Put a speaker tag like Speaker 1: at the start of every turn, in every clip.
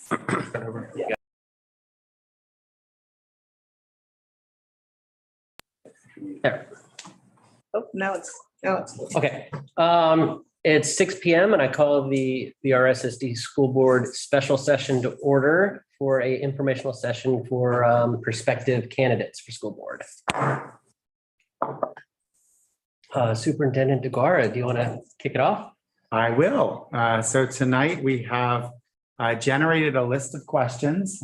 Speaker 1: There.
Speaker 2: Oh, now it's.
Speaker 1: Okay. It's 6 p.m. and I call the RSSD School Board special session to order for a informational session for prospective candidates for school board. Superintendent DeGuara, do you want to kick it off?
Speaker 3: I will. So tonight we have generated a list of questions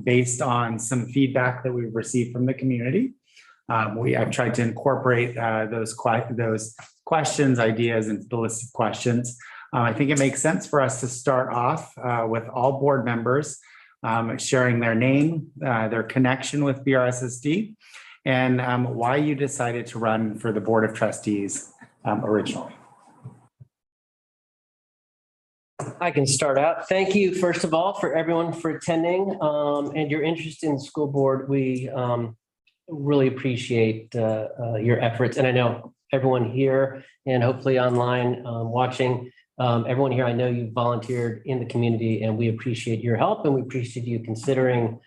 Speaker 3: based on some feedback that we've received from the community. I've tried to incorporate those questions, ideas into the list of questions. I think it makes sense for us to start off with all board members sharing their name, their connection with BRSSD, and why you decided to run for the Board of Trustees originally.
Speaker 1: I can start out. Thank you, first of all, for everyone for attending and your interest in the school board. We really appreciate your efforts. And I know everyone here and hopefully online watching, everyone here, I know you volunteered in the community and we appreciate your help and we appreciate you considering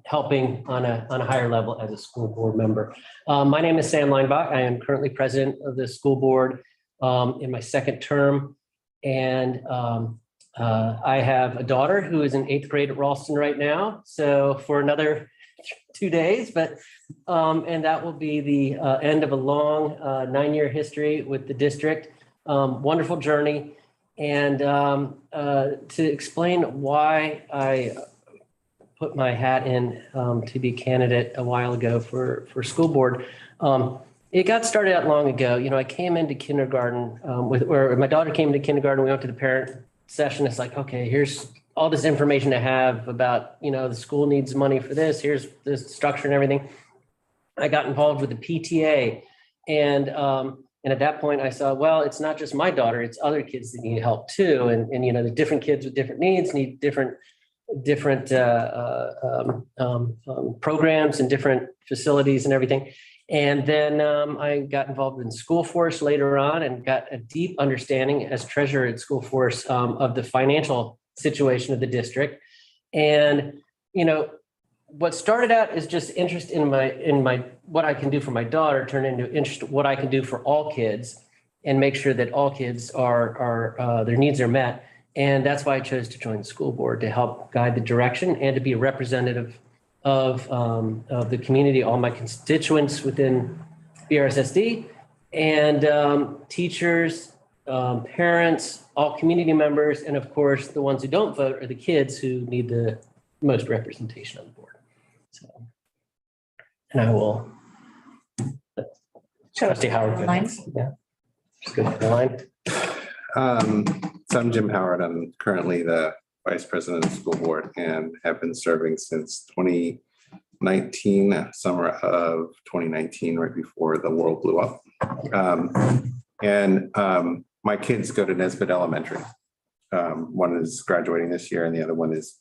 Speaker 1: helping on a higher level as a school board member. My name is Sam Leinbach. I am currently president of the school board in my second term. And I have a daughter who is in 8th grade at Ralston right now. So for another 2 days, but and that will be the end of a long 9-year history with the district. Wonderful journey. And to explain why I put my hat in to be candidate a while ago for school board. It got started out long ago. You know, I came into kindergarten where my daughter came into kindergarten. We went to the parent session. It's like, okay, here's all this information I have about, you know, the school needs money for this. Here's the structure and everything. I got involved with the PTA. And at that point I saw, well, it's not just my daughter, it's other kids that need help too. And you know, the different kids with different needs need different programs and different facilities and everything. And then I got involved in School Force later on and got a deep understanding as treasurer at School Force of the financial situation of the district. And, you know, what started out as just interest in my what I can do for my daughter turned into interest what I can do for all kids and make sure that all kids are their needs are met. And that's why I chose to join the school board, to help guide the direction and to be a representative of the community, all my constituents within BRSSD, and teachers, parents, all community members, and of course, the ones who don't vote are the kids who need the most representation on the board. So, and I will. Trustee Howard. Yeah. Just go to the line.
Speaker 4: So I'm Jim Howard. I'm currently the Vice President of the school board and have been serving since 2019, summer of 2019, right before the world blew up. My kids go to Nesbitt Elementary. One is graduating this year and the other one is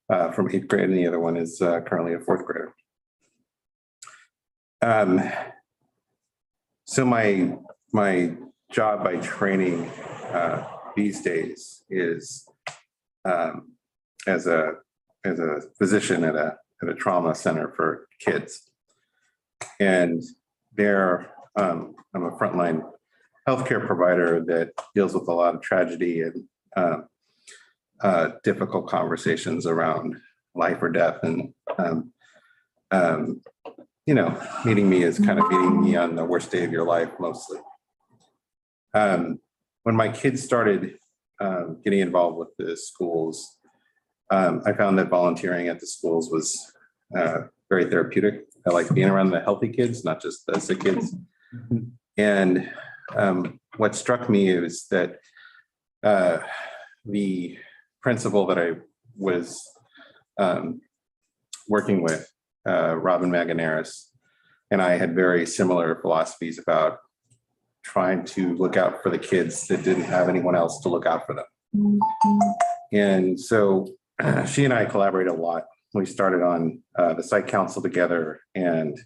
Speaker 4: from 8th grade and the other one is currently a 4th grader. So my job by training these days is as a physician at a trauma center for kids, and there I'm a frontline healthcare provider that deals with a lot of tragedy and difficult conversations around life or death, and you know, meeting me is kind of meeting me on the worst day of your life mostly. When my kids started getting involved with the schools, I found that volunteering at the schools was very therapeutic. I like being around the healthy kids, not just the sick kids. And what struck me is that the principal that I was working with, Robin Maganaris, and I had very similar philosophies about trying to look out for the kids that didn't have anyone else to look out for them. And so she and I collaborated a lot. We started on the site council together, and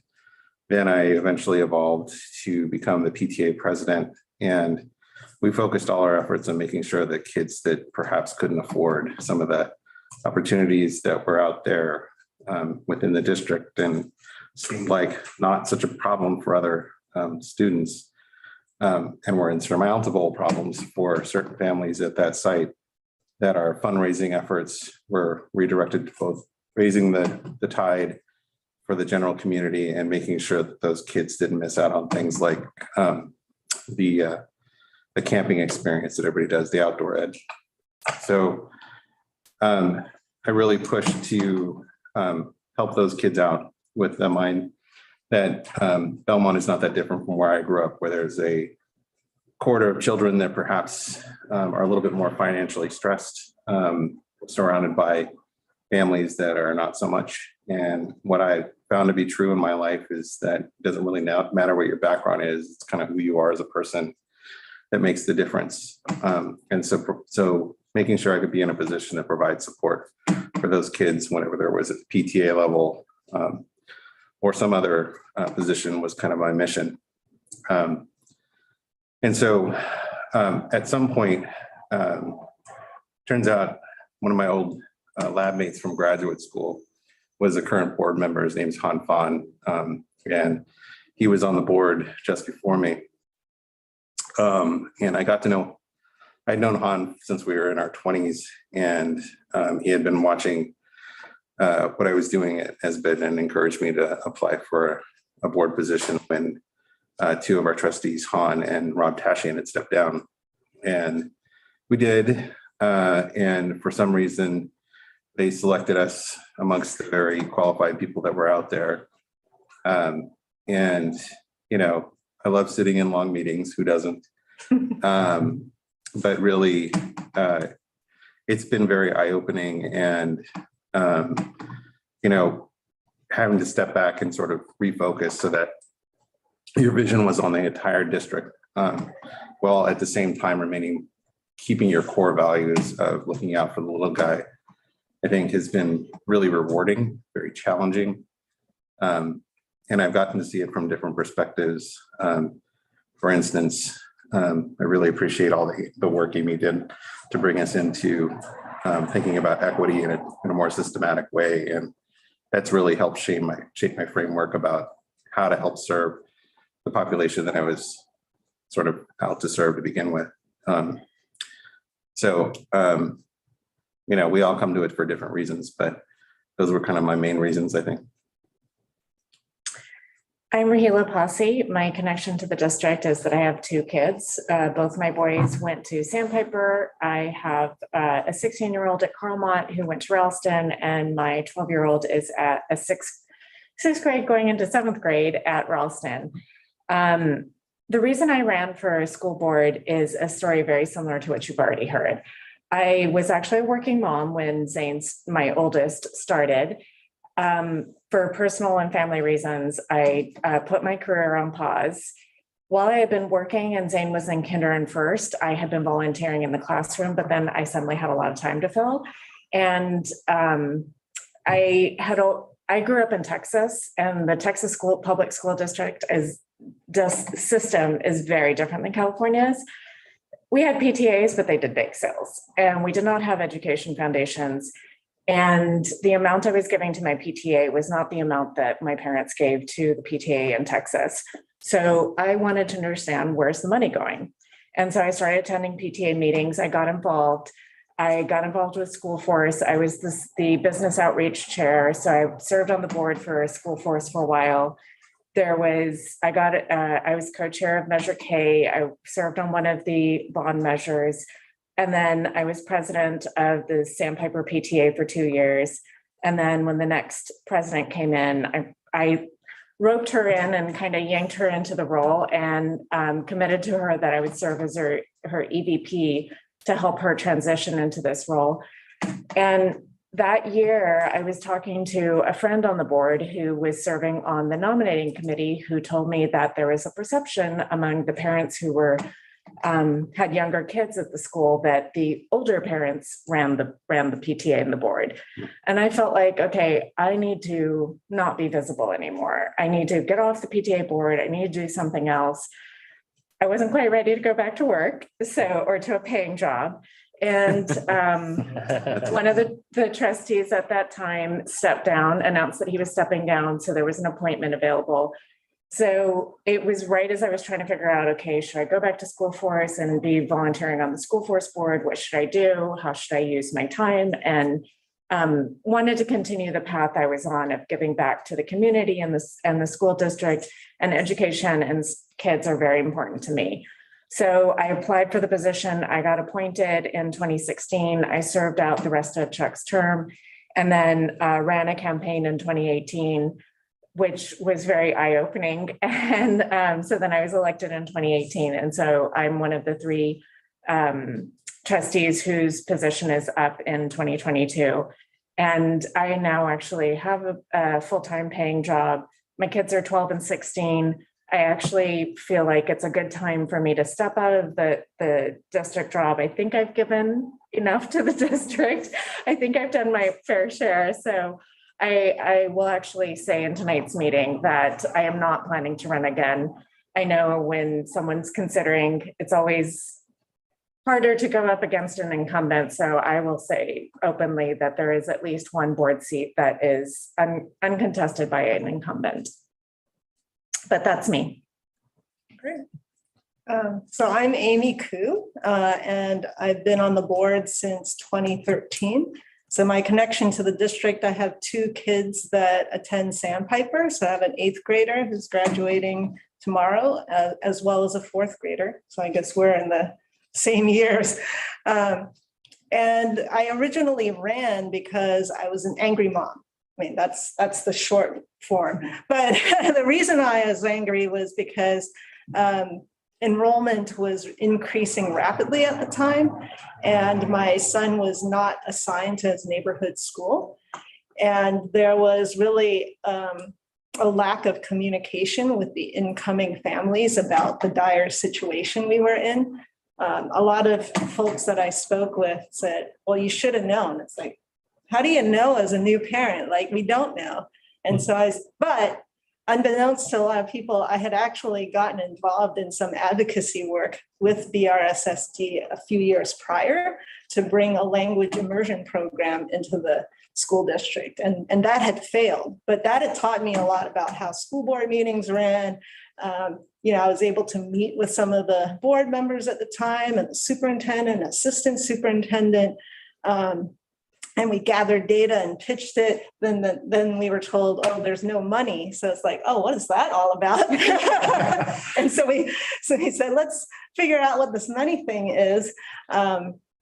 Speaker 4: then I eventually evolved to become the PTA president. And we focused all our efforts on making sure that kids that perhaps couldn't afford some of the opportunities that were out there within the district and seemed like not such a problem for other students, and were insurmountable problems for certain families at that site, that our fundraising efforts were redirected to both raising the tide for the general community and making sure that those kids didn't miss out on things like the camping experience that everybody does, the outdoor ed. So I really pushed to help those kids out with the mind that Belmont is not that different from where I grew up, where there's a quarter of children that perhaps are a little bit more financially stressed, surrounded by families that are not so much. And what I found to be true in my life is that it doesn't really matter what your background is. It's kind of who you are as a person that makes the difference. And so making sure I could be in a position to provide support for those kids whenever there was at the PTA level or some other position was kind of my mission. And so at some point, turns out one of my old lab mates from graduate school was a current board member. His name's Han Fan. And he was on the board just before me. And I got to know, I'd known Han since we were in our 20s, and he had been watching what I was doing at SBIT and encouraged me to apply for a board position when two of our trustees, Han and Rob Tashian, had stepped down. And we did, and for some reason, they selected us amongst the very qualified people that were out there. And, you know, I love sitting in long meetings, who doesn't? But really, it's been very eye-opening, and, you know, having to step back and sort of refocus so that your vision was on the entire district, while at the same time keeping your core values of looking out for the little guy, I think has been really rewarding, very challenging. And I've gotten to see it from different perspectives. For instance, I really appreciate all the work Amy did to bring us into thinking about equity in a more systematic way. And that's really helped shape my framework about how to help serve the population that I was sort of out to serve to begin with. You know, we all come to it for different reasons, but those were kind of my main reasons, I think.
Speaker 5: I'm Rahila Posse. My connection to the district is that I have two kids. Both my boys went to Sandpiper. I have a 16-year-old at Carlmont who went to Ralston, and my 12-year-old is at a sixth grade going into 7th grade at Ralston. The reason I ran for school board is a story very similar to what you've already heard. I was actually a working mom when Zane's, my oldest, started. For personal and family reasons, I put my career on pause. While I had been working and Zane was in kinder and first, I had been volunteering in the classroom, but then I suddenly had a lot of time to fill. And I grew up in Texas, and the Texas public school district system is very different than California's. We had PTAs, but they did bake sales, and we did not have education foundations. And the amount I was giving to my PTA was not the amount that my parents gave to the PTA in Texas. So I wanted to understand, where's the money going? And so I started attending PTA meetings. I got involved with School Force. I was the business outreach chair. So I served on the board for School Force for a while. I was co-chair of Measure K. I served on one of the bond measures. And then I was president of the Sandpiper PTA for 2 years. And then when the next president came in, I roped her in and kind of yanked her into the role, and committed to her that I would serve as her EVP to help her transition into this role. And that year, I was talking to a friend on the board who was serving on the nominating committee, who told me that there was a perception among the parents who had younger kids at the school that the older parents ran the PTA and the board. And I felt like, okay, I need to not be visible anymore. I need to get off the PTA board. I need to do something else. I wasn't quite ready to go back to work, or to a paying job. And one of the trustees at that time stepped down, announced that he was stepping down, so there was an appointment available. So it was right as I was trying to figure out, okay, should I go back to school force and be volunteering on the school force board? What should I do? How should I use my time? And wanted to continue the path I was on of giving back to the community and the school district, and education and kids are very important to me. So I applied for the position. I got appointed in 2016. I served out the rest of Chuck's term and then ran a campaign in 2018, which was very eye-opening. And so then I was elected in 2018. And so I'm one of the 3 trustees whose position is up in 2022. And I now actually have a full-time paying job. My kids are 12 and 16. I actually feel like it's a good time for me to step out of the district job. I think I've given enough to the district. I think I've done my fair share. So I will actually say in tonight's meeting that I am not planning to run again. I know when someone's considering, it's always harder to go up against an incumbent. So I will say openly that there is at least one board seat that is uncontested by an incumbent. But that's me.
Speaker 2: Great. So I'm Amy Koo, and I've been on the board since 2013. So my connection to the district, I have 2 kids that attend Sandpiper. So I have an 8th grader who's graduating tomorrow, as well as a 4th grader. So I guess we're in the same years. And I originally ran because I was an angry mom. I mean, that's the short form. But the reason I was angry was because enrollment was increasing rapidly at the time, and my son was not assigned to his neighborhood school. And there was really a lack of communication with the incoming families about the dire situation we were in. A lot of folks that I spoke with said, well, you should have known. It's like, how do you know as a new parent? Like, we don't know. And so but unbeknownst to a lot of people, I had actually gotten involved in some advocacy work with BRSSD a few years prior to bring a language immersion program into the school district. And that had failed, but that had taught me a lot about how school board meetings ran. I was able to meet with some of the board members at the time and the superintendent, assistant superintendent. And we gathered data and pitched it. Then we were told, oh, there's no money. So it's like, oh, what is that all about? And so he said, let's figure out what this money thing is.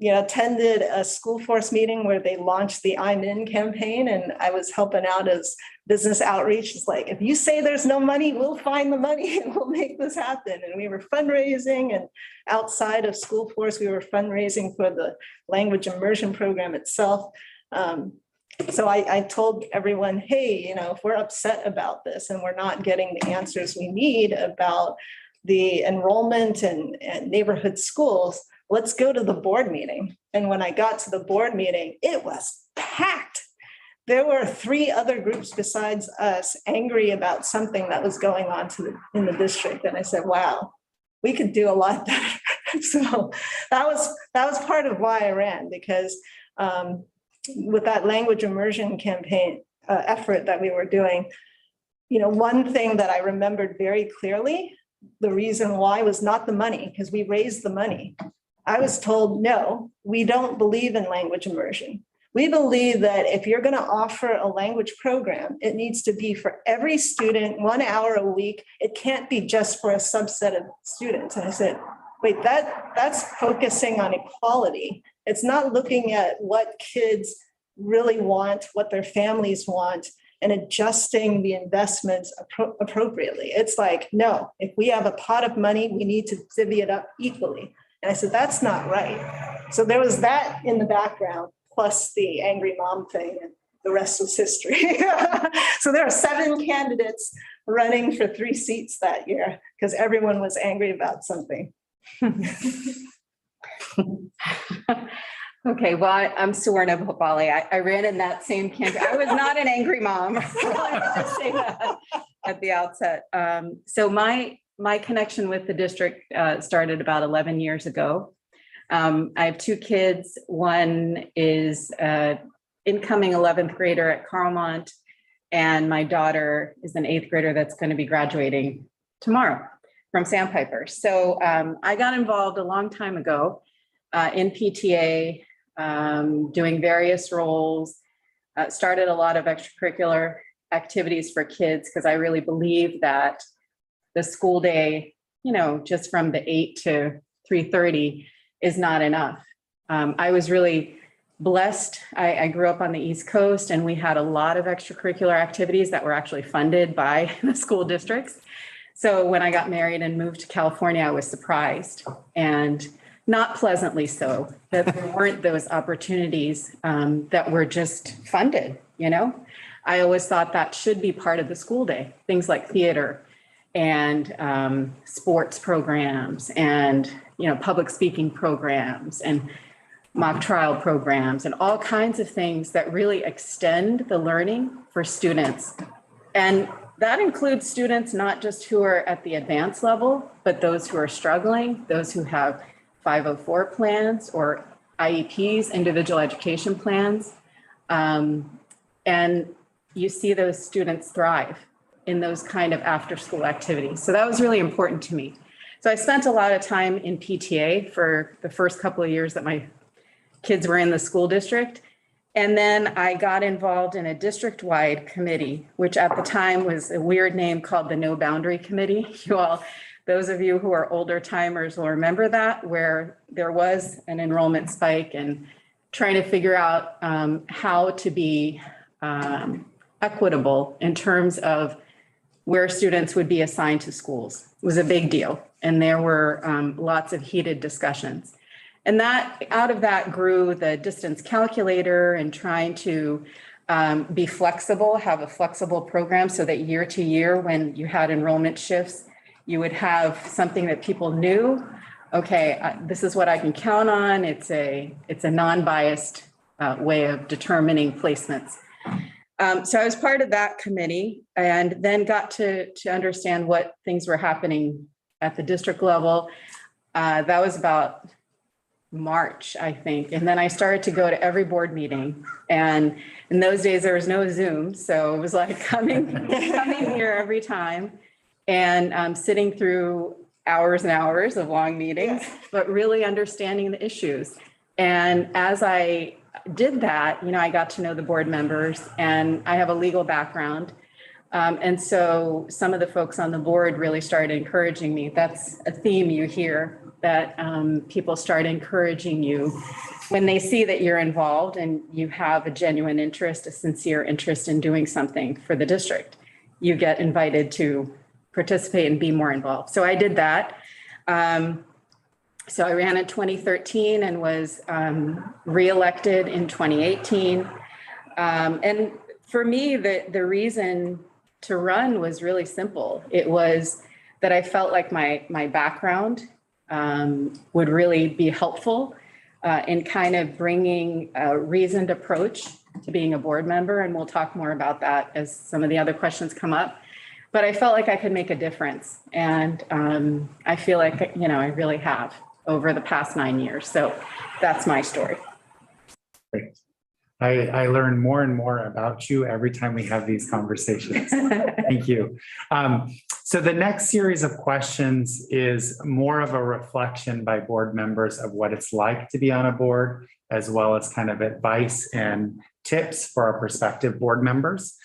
Speaker 2: Attended a school force meeting where they launched the I'm In campaign, and I was helping out as business outreach. It's like, if you say there's no money, we'll find the money and we'll make this happen. And we were fundraising, and outside of school force, we were fundraising for the language immersion program itself. So I told everyone, hey, if we're upset about this and we're not getting the answers we need about the enrollment and neighborhood schools, let's go to the board meeting. And when I got to the board meeting, it was packed. There were 3 other groups besides us angry about something that was going on in the district. And I said, wow, we could do a lot better. So that was part of why I ran, because with that language immersion campaign effort that we were doing, one thing that I remembered very clearly, the reason why was not the money, because we raised the money. I was told, no, we don't believe in language immersion. We believe that if you're going to offer a language program, it needs to be for every student, 1 hour a week. It can't be just for a subset of students. And I said, wait, that's focusing on equality. It's not looking at what kids really want, what their families want, and adjusting the investments appropriately. It's like, no, if we have a pot of money, we need to divvy it up equally. And I said, that's not right. So there was that in the background, plus the angry mom thing, and the rest was history. So there are 7 candidates running for 3 seats that year because everyone was angry about something.
Speaker 6: Okay, well, I'm Suwarna Bhopali. I ran in that same campaign. I was not an angry mom. I wanted to say that at the outset. So my connection with the district started about 11 years ago. I have two kids. One is incoming 11th grader at Carlmont, and my daughter is an 8th grader that's going to be graduating tomorrow from Sandpiper. So I got involved a long time ago in PTA, doing various roles, started a lot of extracurricular activities for kids because I really believe that the school day, you know, just from the 8 to 3:30 is not enough. I was really blessed. I grew up on the East Coast and we had a lot of extracurricular activities that were actually funded by the school districts. So when I got married and moved to California, I was surprised, and not pleasantly so, that there weren't those opportunities that were just funded, you know? I always thought that should be part of the school day, things like theater and sports programs and, you know, public speaking programs and mock trial programs and all kinds of things that really extend the learning for students. And that includes students not just who are at the advanced level, but those who are struggling, those who have 504 plans or IEPs, individual education plans. And you see those students thrive in those kind of after-school activities. So that was really important to me. So I spent a lot of time in PTA for the first couple of years that my kids were in the school district. And then I got involved in a district-wide committee, which at the time was a weird name called the No Boundary Committee. You all, those of you who are older timers will remember that, where there was an enrollment spike and trying to figure out how to be equitable in terms of where students would be assigned to schools. It was a big deal. And there were lots of heated discussions. And that out of that grew the distance calculator and trying to be flexible, have a flexible program so that year to year, when you had enrollment shifts, you would have something that people knew, okay, this is what I can count on. It's a non-biased way of determining placements. So I was part of that committee and then got to understand what things were happening at the district level. That was about March, I think. And then I started to go to every board meeting. And in those days, there was no Zoom. So it was like coming here every time and sitting through hours and hours of long meetings, but really understanding the issues. And as I did that, you know, I got to know the board members, and I have a legal background. And so some of the folks on the board really started encouraging me. That's a theme you hear, that people start encouraging you when they see that you're involved and you have a genuine interest, a sincere interest in doing something for the district. You get invited to participate and be more involved. So I did that. So I ran in 2013 and was reelected in 2018. And for me, the reason to run was really simple. It was that I felt like my background would really be helpful in kind of bringing a reasoned approach to being a board member. And we'll talk more about that as some of the other questions come up. But I felt like I could make a difference. And I feel like, you know, I really have over the past 9 years. So that's my story.
Speaker 3: Great. I learn more and more about you every time we have these conversations. Thank you. So the next series of questions is more of a reflection by board members of what it's like to be on a board, as well as kind of advice and tips for our prospective board members.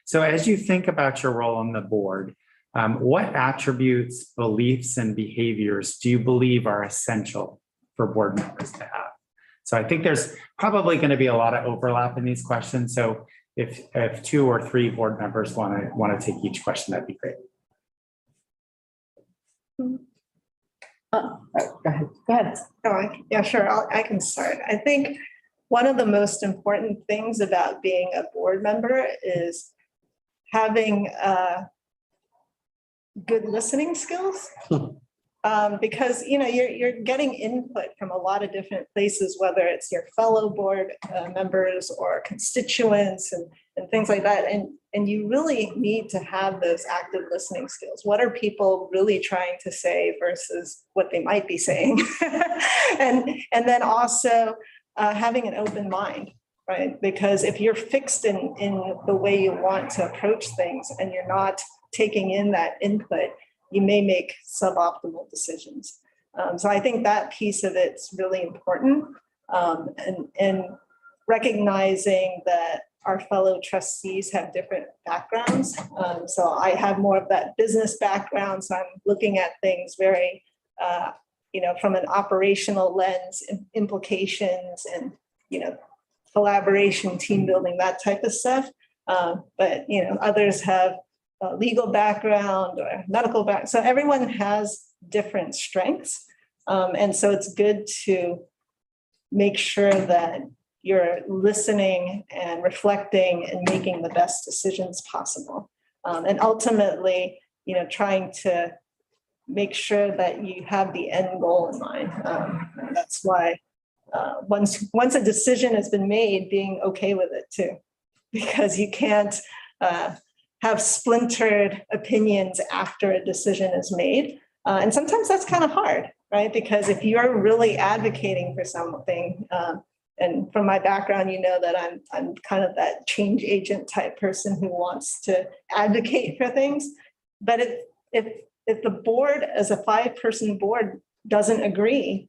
Speaker 3: So as you think about your role on the board, what attributes, beliefs, and behaviors do you believe are essential for board members to have? So I think there's probably going to be a lot of overlap in these questions. So if 2 or 3 board members want to take each question, that'd be great.
Speaker 6: Go ahead.
Speaker 2: Yeah, sure. I can start. I think one of the most important things about being a board member is having good listening skills. Because, you know, you're getting input from a lot of different places, whether it's your fellow board members or constituents and and things like that. And you really need to have those active listening skills. What are people really trying to say versus what they might be saying? And then also having an open mind, right? Because if you're fixed in the way you want to approach things and you're not taking in that input, you may make suboptimal decisions. So I think that piece of it's really important. And recognizing that our fellow trustees have different backgrounds. So I have more of that business background. So I'm looking at things very, from an operational lens, implications and, collaboration, team building, that type of stuff. But, others have a legal background or medical background. So everyone has different strengths. And so it's good to make sure that you're listening and reflecting and making the best decisions possible. And ultimately, trying to make sure that you have the end goal in mind. And that's why once a decision has been made, being okay with it too, because you can't have splintered opinions after a decision is made. And sometimes that's kind of hard, right? Because if you're really advocating for something, and from my background, that I'm kind of that change agent type person who wants to advocate for things. But if the board, as a 5-person board, doesn't agree,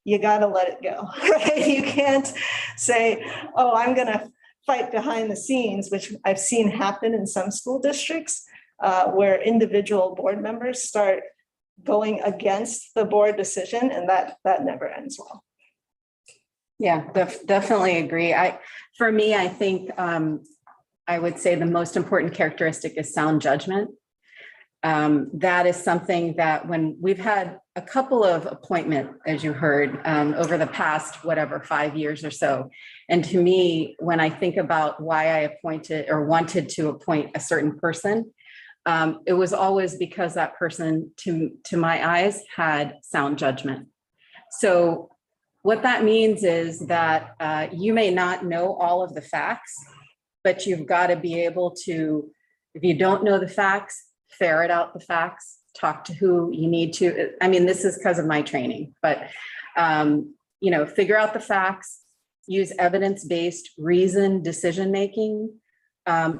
Speaker 2: you got to let it go, right? You can't say, oh, I'm going to fight behind the scenes, which I've seen happen in some school districts where individual board members start going against the board decision, and that never ends well.
Speaker 6: Yeah, definitely agree. For me, I think I would say the most important characteristic is sound judgment. That is something that when we've had a couple of appointments, as you heard, over the past, 5 years or so. And to me, when I think about why I appointed or wanted to appoint a certain person, it was always because that person, to my eyes, had sound judgment. So what that means is that you may not know all of the facts, but you've got to be able to, if you don't know the facts, ferret out the facts, talk to who you need to. I mean, this is because of my training, but, figure out the facts, use evidence-based reasoned decision-making.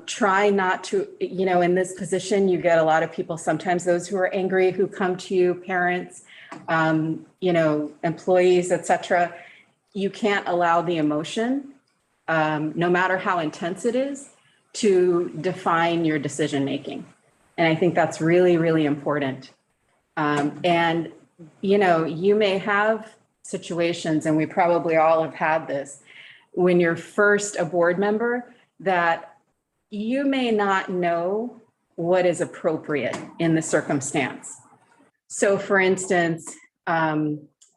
Speaker 6: Try not to, in this position, you get a lot of people, sometimes those who are angry, who come to you, parents, employees, et cetera. You can't allow the emotion, no matter how intense it is, to define your decision-making. And I think that's really, really important. And, you may have situations, and we probably all have had this, when you're first a board member, that you may not know what is appropriate in the circumstance. So for instance,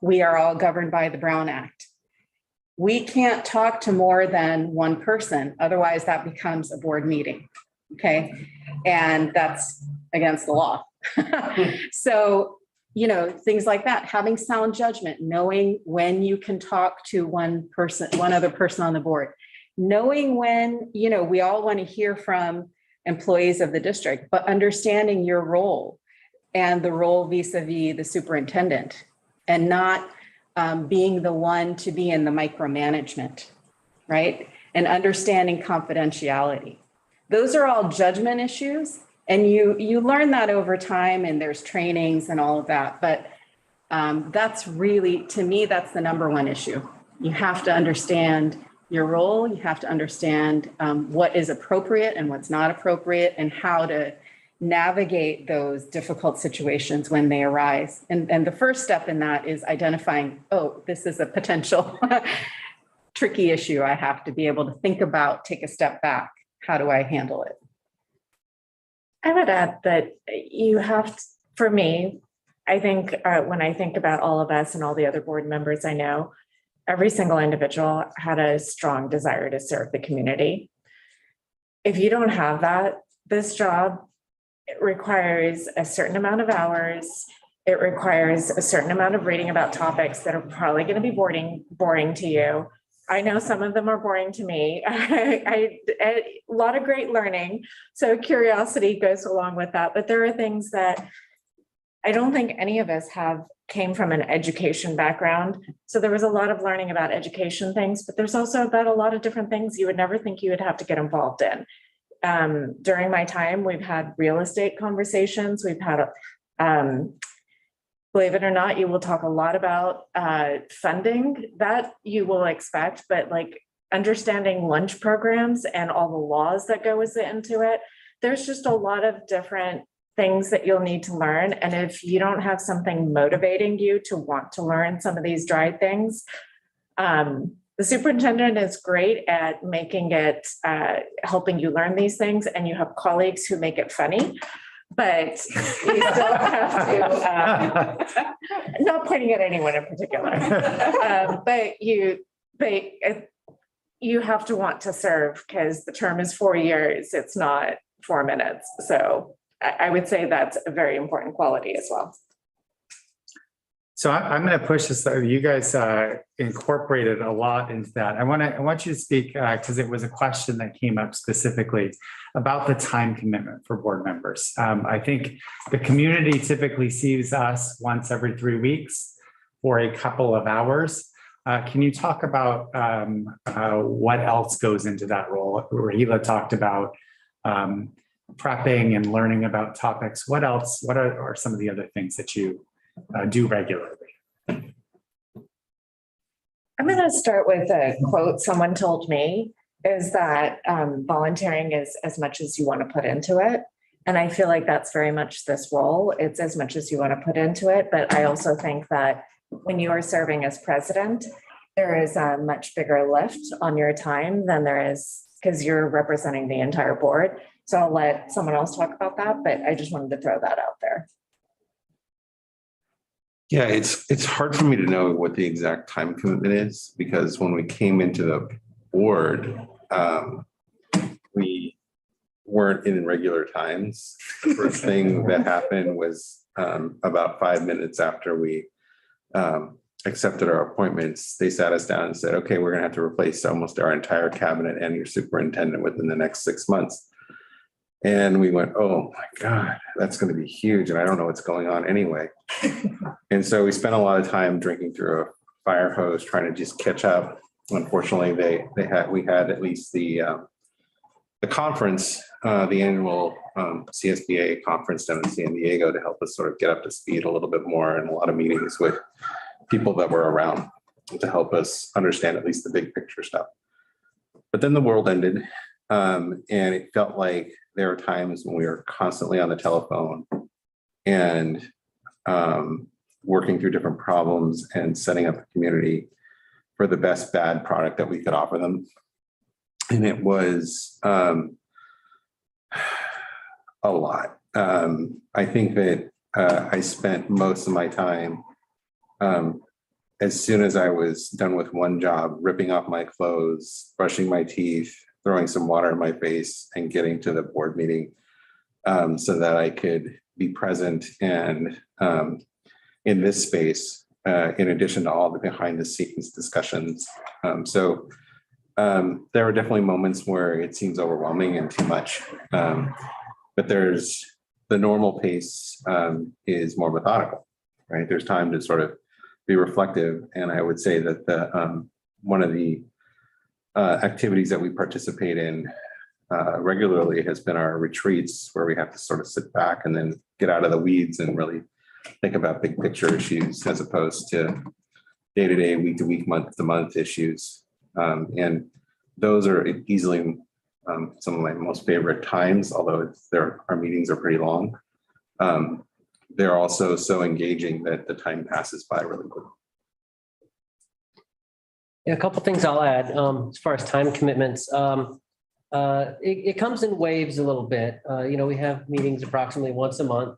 Speaker 6: we are all governed by the Brown Act. We can't talk to more than one person, otherwise that becomes a board meeting, okay? And that's against the law. So, things like that, having sound judgment, knowing when you can talk to one other person on the board, knowing when, we all want to hear from employees of the district, but understanding your role and the role vis-a-vis the superintendent, and not being the one to be in the micromanagement, right? And understanding confidentiality. Those are all judgment issues. And you learn that over time, and there's trainings and all of that. But that's really, to me, that's the number one issue. You have to understand your role. You have to understand what is appropriate and what's not appropriate, and how to navigate those difficult situations when they arise. And the first step in that is identifying, oh, this is a potential tricky issue. I have to be able to think about, take a step back. How do I handle it?
Speaker 5: I would add that you have, for me, I think when I think about all of us and all the other board members I know, every single individual had a strong desire to serve the community. If you don't have that, this job, it requires a certain amount of hours. It requires a certain amount of reading about topics that are probably going to be boring to you. I know some of them are boring to me. A lot of great learning. So curiosity goes along with that, but there are things that I don't think any of us came from an education background. So there was a lot of learning about education things, but there's also about a lot of different things you would never think you would have to get involved in. During my time, we've had real estate conversations. We've had, believe it or not, you will talk a lot about funding that you will expect, but like understanding lunch programs and all the laws that go into it. There's just a lot of different things that you'll need to learn. And if you don't have something motivating you to want to learn some of these dry things, the superintendent is great at making it, helping you learn these things, and you have colleagues who make it funny. But you still have to, not pointing at anyone in particular, but you have to want to serve because the term is 4 years. It's not 4 minutes. So I would say that's a very important quality as well.
Speaker 3: So I'm going to push this. You guys incorporated a lot into that. I want you to speak because it was a question that came up specifically about the time commitment for board members. I think the community typically sees us once every 3 weeks for a couple of hours. Can you talk about what else goes into that role? Rahila talked about prepping and learning about topics. What else? What are some of the other things that you do regularly?
Speaker 5: I'm going to start with a quote someone told me is that volunteering is as much as you want to put into it. And I feel like that's very much this role. It's as much as you want to put into it. But I also think that when you are serving as president, there is a much bigger lift on your time than there is because you're representing the entire board. So I'll let someone else talk about that, but I just wanted to throw that out there.
Speaker 4: Yeah, it's hard for me to know what the exact time commitment is because when we came into the board, we weren't in regular times. The first thing that happened was about 5 minutes after we accepted our appointments, they sat us down and said, okay, we're gonna have to replace almost our entire cabinet and your superintendent within the next 6 months. And we went, oh my God, that's going to be huge. And I don't know what's going on anyway. And so we spent a lot of time drinking through a fire hose, trying to just catch up. Unfortunately, we had at least the conference, the annual CSBA conference down in San Diego to help us sort of get up to speed a little bit more, and a lot of meetings with people that were around to help us understand at least the big picture stuff. But then the world ended. And it felt like there were times when we were constantly on the telephone and working through different problems and setting up a community for the best bad product that we could offer them. And it was a lot. I think that I spent most of my time as soon as I was done with one job, ripping off my clothes, brushing my teeth, throwing some water in my face and getting to the board meeting so that I could be present and in this space, in addition to all the behind the scenes discussions. So there were definitely moments where it seems overwhelming and too much, but there's the normal pace is more methodical, right? There's time to sort of be reflective. And I would say that one of the activities that we participate in regularly has been our retreats, where we have to sort of sit back and then get out of the weeds and really think about big picture issues as opposed to day-to-day, week-to-week, month-to-month issues. And those are easily some of my most favorite times, although our meetings are pretty long. They're also so engaging that the time passes by really quickly.
Speaker 1: Yeah, a couple things I'll add as far as time commitments. It comes in waves a little bit. We have meetings approximately once a month.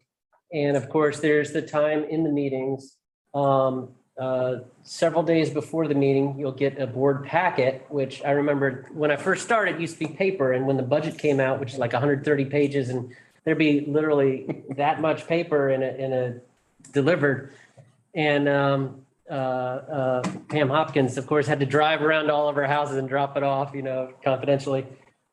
Speaker 1: And of course, there's the time in the meetings. Several days before the meeting, you'll get a board packet, which I remember when I first started, it used to be paper. And when the budget came out, which is like 130 pages, and there'd be literally that much paper in a delivered. And Pam Hopkins, of course, had to drive around to all of our houses and drop it off, confidentially.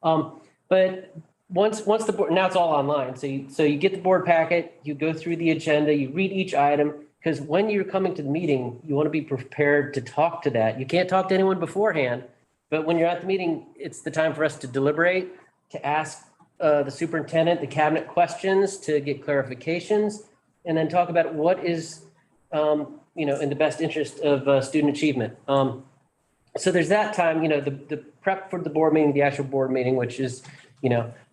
Speaker 1: But once the board, now it's all online. So you get the board packet, you go through the agenda, you read each item, because when you're coming to the meeting, you want to be prepared to talk to that. You can't talk to anyone beforehand, but when you're at the meeting, it's the time for us to deliberate, to ask the superintendent, the cabinet questions, to get clarifications, and then talk about what is, in the best interest of student achievement. So there's that time, the prep for the board meeting, the actual board meeting, which is,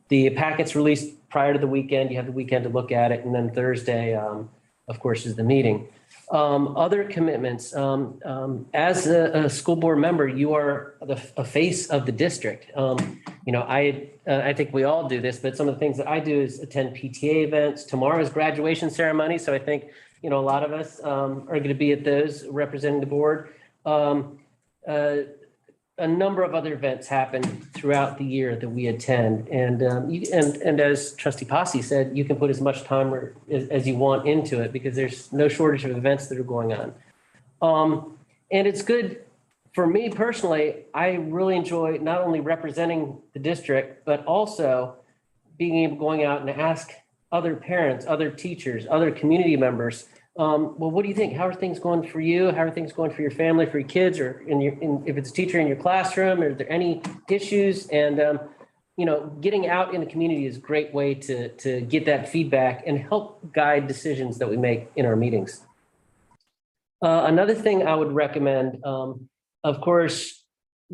Speaker 1: the packets released prior to the weekend. You have the weekend to look at it. And then Thursday, of course, is the meeting. Other commitments, as a school board member, you are a face of the district. I think we all do this, but some of the things that I do is attend PTA events. Tomorrow's graduation ceremony. So I think, a lot of us are going to be at those representing the board. A number of other events happen throughout the year that we attend. And as Trustee Posse said, you can put as much time as you want into it because there's no shortage of events that are going on. And it's good for me personally. I really enjoy not only representing the district, but also being able going out and ask other parents, other teachers, other community members, well, what do you think? How are things going for you? How are things going for your family, for your kids, or if it's a teacher in your classroom? Are there any issues? And getting out in the community is a great way to get that feedback and help guide decisions that we make in our meetings. Another thing I would recommend, of course,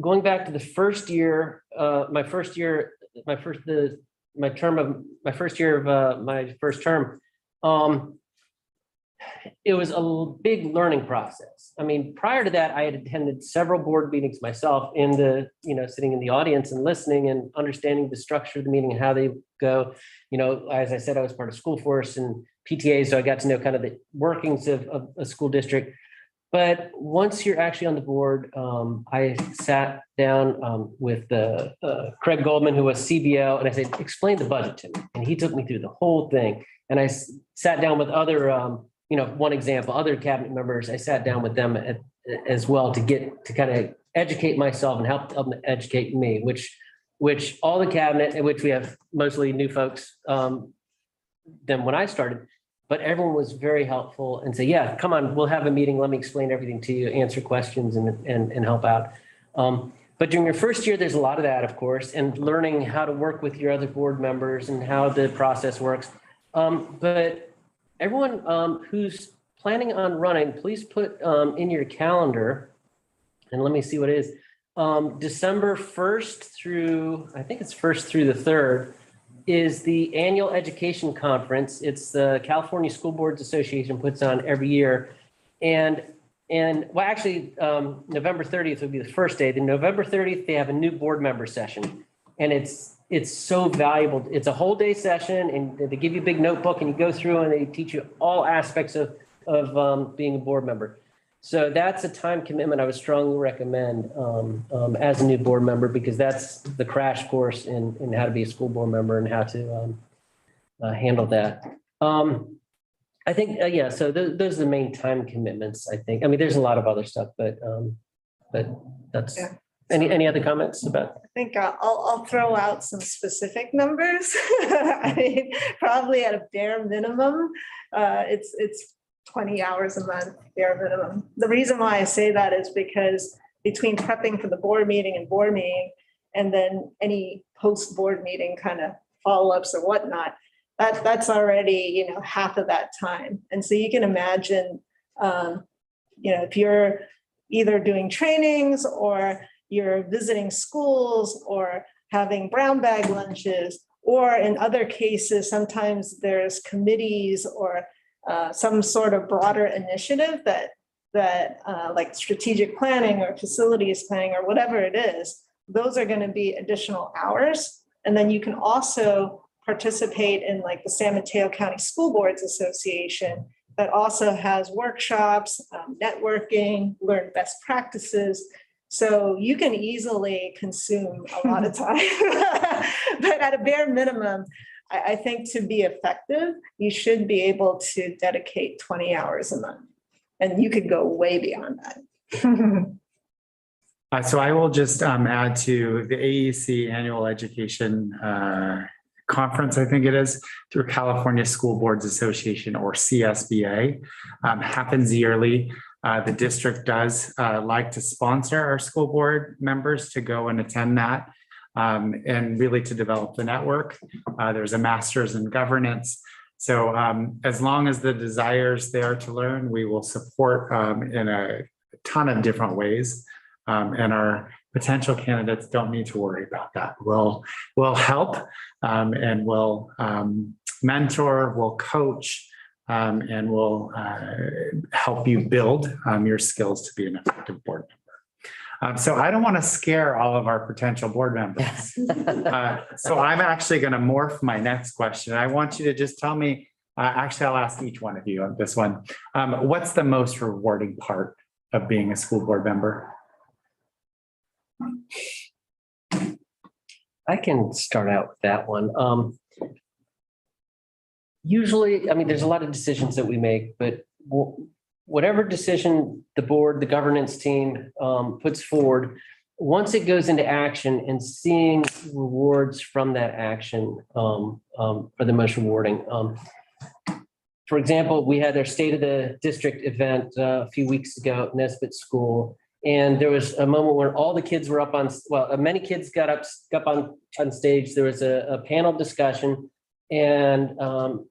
Speaker 1: going back to the first year, my first year of my first term. It was a big learning process. I mean, prior to that, I had attended several board meetings myself sitting in the audience and listening and understanding the structure of the meeting and how they go. As I said, I was part of school force and PTA, so I got to know kind of the workings of a school district. But once you're actually on the board, I sat down with Craig Goldman, who was CBO, and I said, explain the budget to me. And he took me through the whole thing. And I sat down with other one example, other cabinet members, I sat down with them as well to kind of educate myself and help them educate me, which all the cabinet, in which we have mostly new folks than when I started, but everyone was very helpful and say, yeah, come on, we'll have a meeting. Let me explain everything to you, answer questions and help out. But during your first year, there's a lot of that, of course, and learning how to work with your other board members and how the process works. But everyone who's planning on running, please put in your calendar, and let me see what it is, December 1st through, I think it's 1st through the 3rd, is the annual education conference. It's the California School Boards Association puts on every year. And well, actually, November 30th would be the first day. Then November 30th, they have a new board member session. And it's so valuable. It's a whole day session and they give you a big notebook and you go through and they teach you all aspects of being a board member. So that's a time commitment I would strongly recommend as a new board member, because that's the crash course in how to be a school board member and how to handle that. I think, so those are the main time commitments, I think. I mean, there's a lot of other stuff, but that's,
Speaker 2: Yeah.
Speaker 1: Any other comments about?
Speaker 2: I think I'll throw out some specific numbers. I mean, probably at a bare minimum, it's 20 hours a month, bare minimum. The reason why I say that is because between prepping for the board meeting and then any post-board meeting kind of follow-ups or whatnot, that's already, half of that time. And so you can imagine, if you're either doing trainings or you're visiting schools or having brown bag lunches, or in other cases, sometimes there's committees or some sort of broader initiative that like strategic planning or facilities planning or whatever it is, those are going to be additional hours. And then you can also participate in like the San Mateo County School Boards Association that also has workshops, networking, learn best practices. So you can easily consume a lot of time, but at a bare minimum, I think to be effective, you should be able to dedicate 20 hours a month. And you could go way beyond that.
Speaker 3: So I will just add to the AEC Annual Education Conference, I think it is, through California School Boards Association, or CSBA, happens yearly. The district does like to sponsor our school board members to go and attend that, and really to develop the network. There's a master's in governance. So as long as the desire is there to learn, we will support in a ton of different ways. And our potential candidates don't need to worry about that. We'll help and we'll mentor, we'll coach, and we'll help you build your skills to be an effective board member. So I don't want to scare all of our potential board members. So I'm actually going to morph my next question. I want you to just tell me, actually, I'll ask each one of you on this one. What's the most rewarding part of being a school board member?
Speaker 1: I can start out with that one. Usually, I mean, there's a lot of decisions that we make, but whatever decision the board, the governance team puts forward, once it goes into action and seeing rewards from that action are the most rewarding. For example, we had our State of the District event a few weeks ago at Nesbitt School. And there was a moment where all the kids were up on, well, many kids got up on stage. There was a panel discussion, and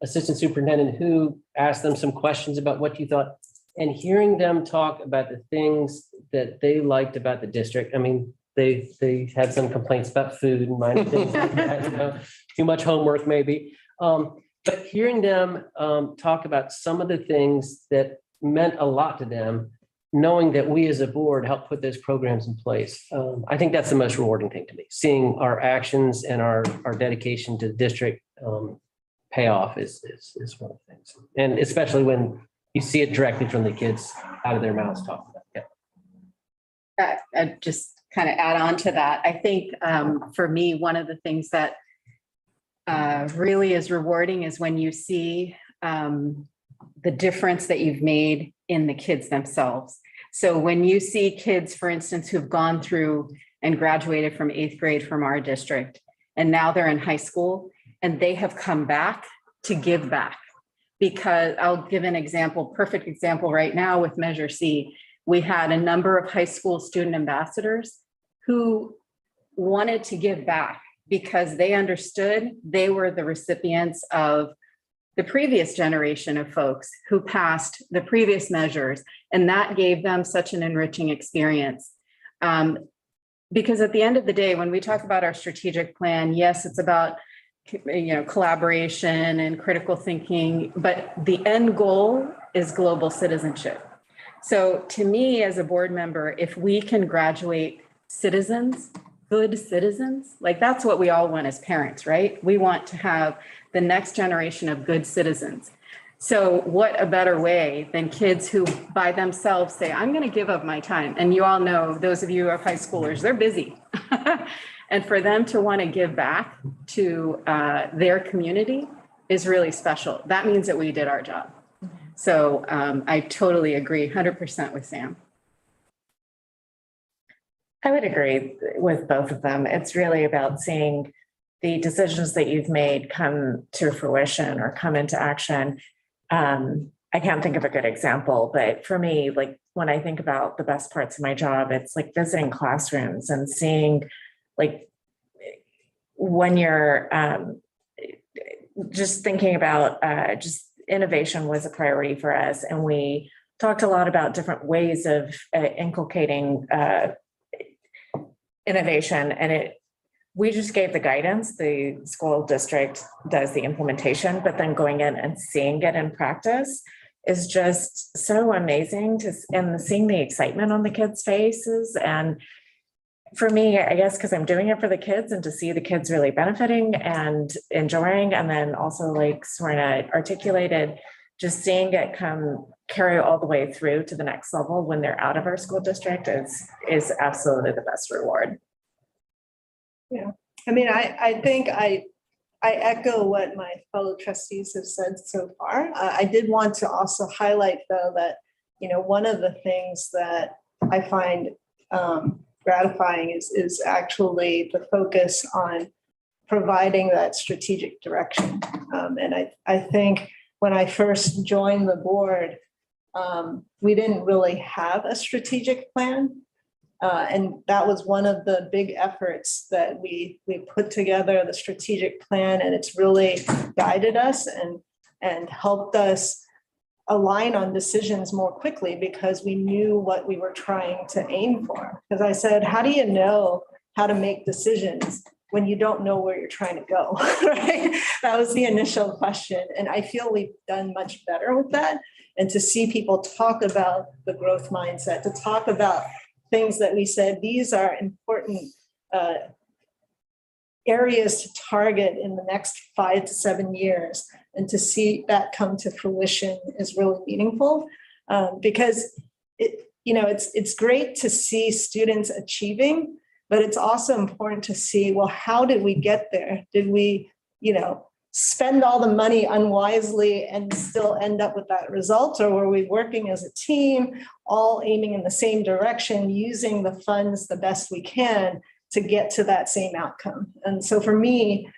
Speaker 1: Assistant Superintendent who asked them some questions about what you thought, and hearing them talk about the things that they liked about the district. I mean, they had some complaints about food and minor things like that, you know, too much homework maybe. But hearing them talk about some of the things that meant a lot to them, knowing that we as a board help put those programs in place. I think that's the most rewarding thing to me. Seeing our actions and our dedication to the district pay off is one of the things. And especially when you see it directly from the kids out of their mouths talking about it. Yeah.
Speaker 6: I just kind of add on to that. I think for me, one of the things that really is rewarding is when you see the difference that you've made in the kids themselves. So when you see kids, for instance, who've gone through and graduated from 8th grade from our district, and now they're in high school and they have come back to give back. Because I'll give an example, perfect example right now with Measure C. We had a number of high school student ambassadors who wanted to give back because they understood they were the recipients of the previous generation of folks who passed the previous measures. And that gave them such an enriching experience. Because at the end of the day, when we talk about our strategic plan, yes, it's about collaboration and critical thinking, but the end goal is global citizenship. So to me, as a board member, if we can graduate citizens, good citizens, like that's what we all want as parents, right? We want to have the next generation of good citizens. So what a better way than kids who by themselves say, I'm going to give up my time. And you all know, those of you who are high schoolers, they're busy. And for them to want to give back to their community is really special. That means that we did our job. So I totally agree 100% with Sam.
Speaker 5: I would agree with both of them. It's really about seeing the decisions that you've made come to fruition or come into action. I can't think of a good example, but for me, like when I think about the best parts of my job, it's like visiting classrooms and seeing like when you're just thinking about just innovation was a priority for us. And we talked a lot about different ways of inculcating innovation, and we just gave the guidance. The school district does the implementation, but then going in and seeing it in practice is just so amazing and seeing the excitement on the kids' faces. And for me, I guess, because I'm doing it for the kids and to see the kids really benefiting and enjoying, and then also like Swarna articulated, just seeing it carry all the way through to the next level when they're out of our school district is absolutely the best reward.
Speaker 2: Yeah, I mean, I think I echo what my fellow trustees have said so far. I did want to also highlight though that one of the things that I find gratifying is actually the focus on providing that strategic direction. And I think when I first joined the board, we didn't really have a strategic plan. And that was one of the big efforts that we put together, the strategic plan, and it's really guided us and helped us align on decisions more quickly because we knew what we were trying to aim for. Because I said, how do you know how to make decisions when you don't know where you're trying to go? Right? That was the initial question. And I feel we've done much better with that. And to see people talk about the growth mindset, to talk about things that we said, these are important areas to target in the next 5 to 7 years, and to see that come to fruition is really meaningful because it's great to see students achieving, but it's also important to see, well, how did we get there? Did we, spend all the money unwisely and still end up with that result? Or were we working as a team, all aiming in the same direction, using the funds the best we can to get to that same outcome? And so for me,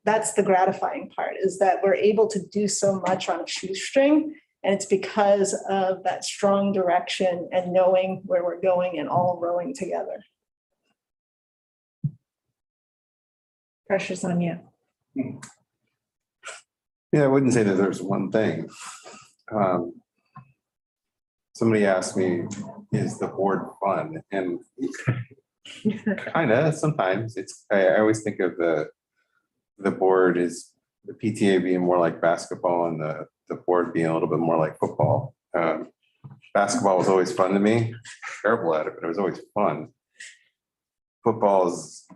Speaker 2: that's the gratifying part, is that we're able to do so much on a shoestring. And it's because of that strong direction and knowing where we're going and all rowing together.
Speaker 5: Pressure's on you.
Speaker 4: Yeah, I wouldn't say that there's one thing. Somebody asked me, is the board fun? And kind of, sometimes I always think of the board is the PTA being more like basketball and the board being a little bit more like football. Basketball was always fun to me, terrible at it, but it was always fun. Football is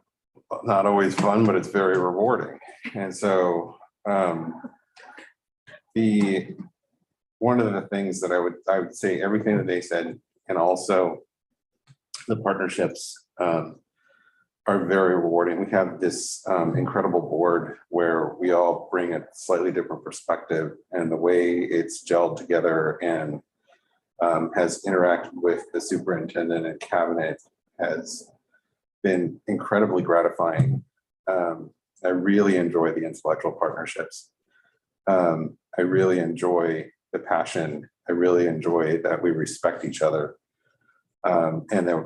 Speaker 4: not always fun, but it's very rewarding. And so one of the things that I would say everything that they said, and also the partnerships are very rewarding. We have this incredible board where we all bring a slightly different perspective, and the way it's gelled together and has interacted with the superintendent and cabinet has been incredibly gratifying. I really enjoy the intellectual partnerships. I really enjoy the passion. I really enjoy that we respect each other, and that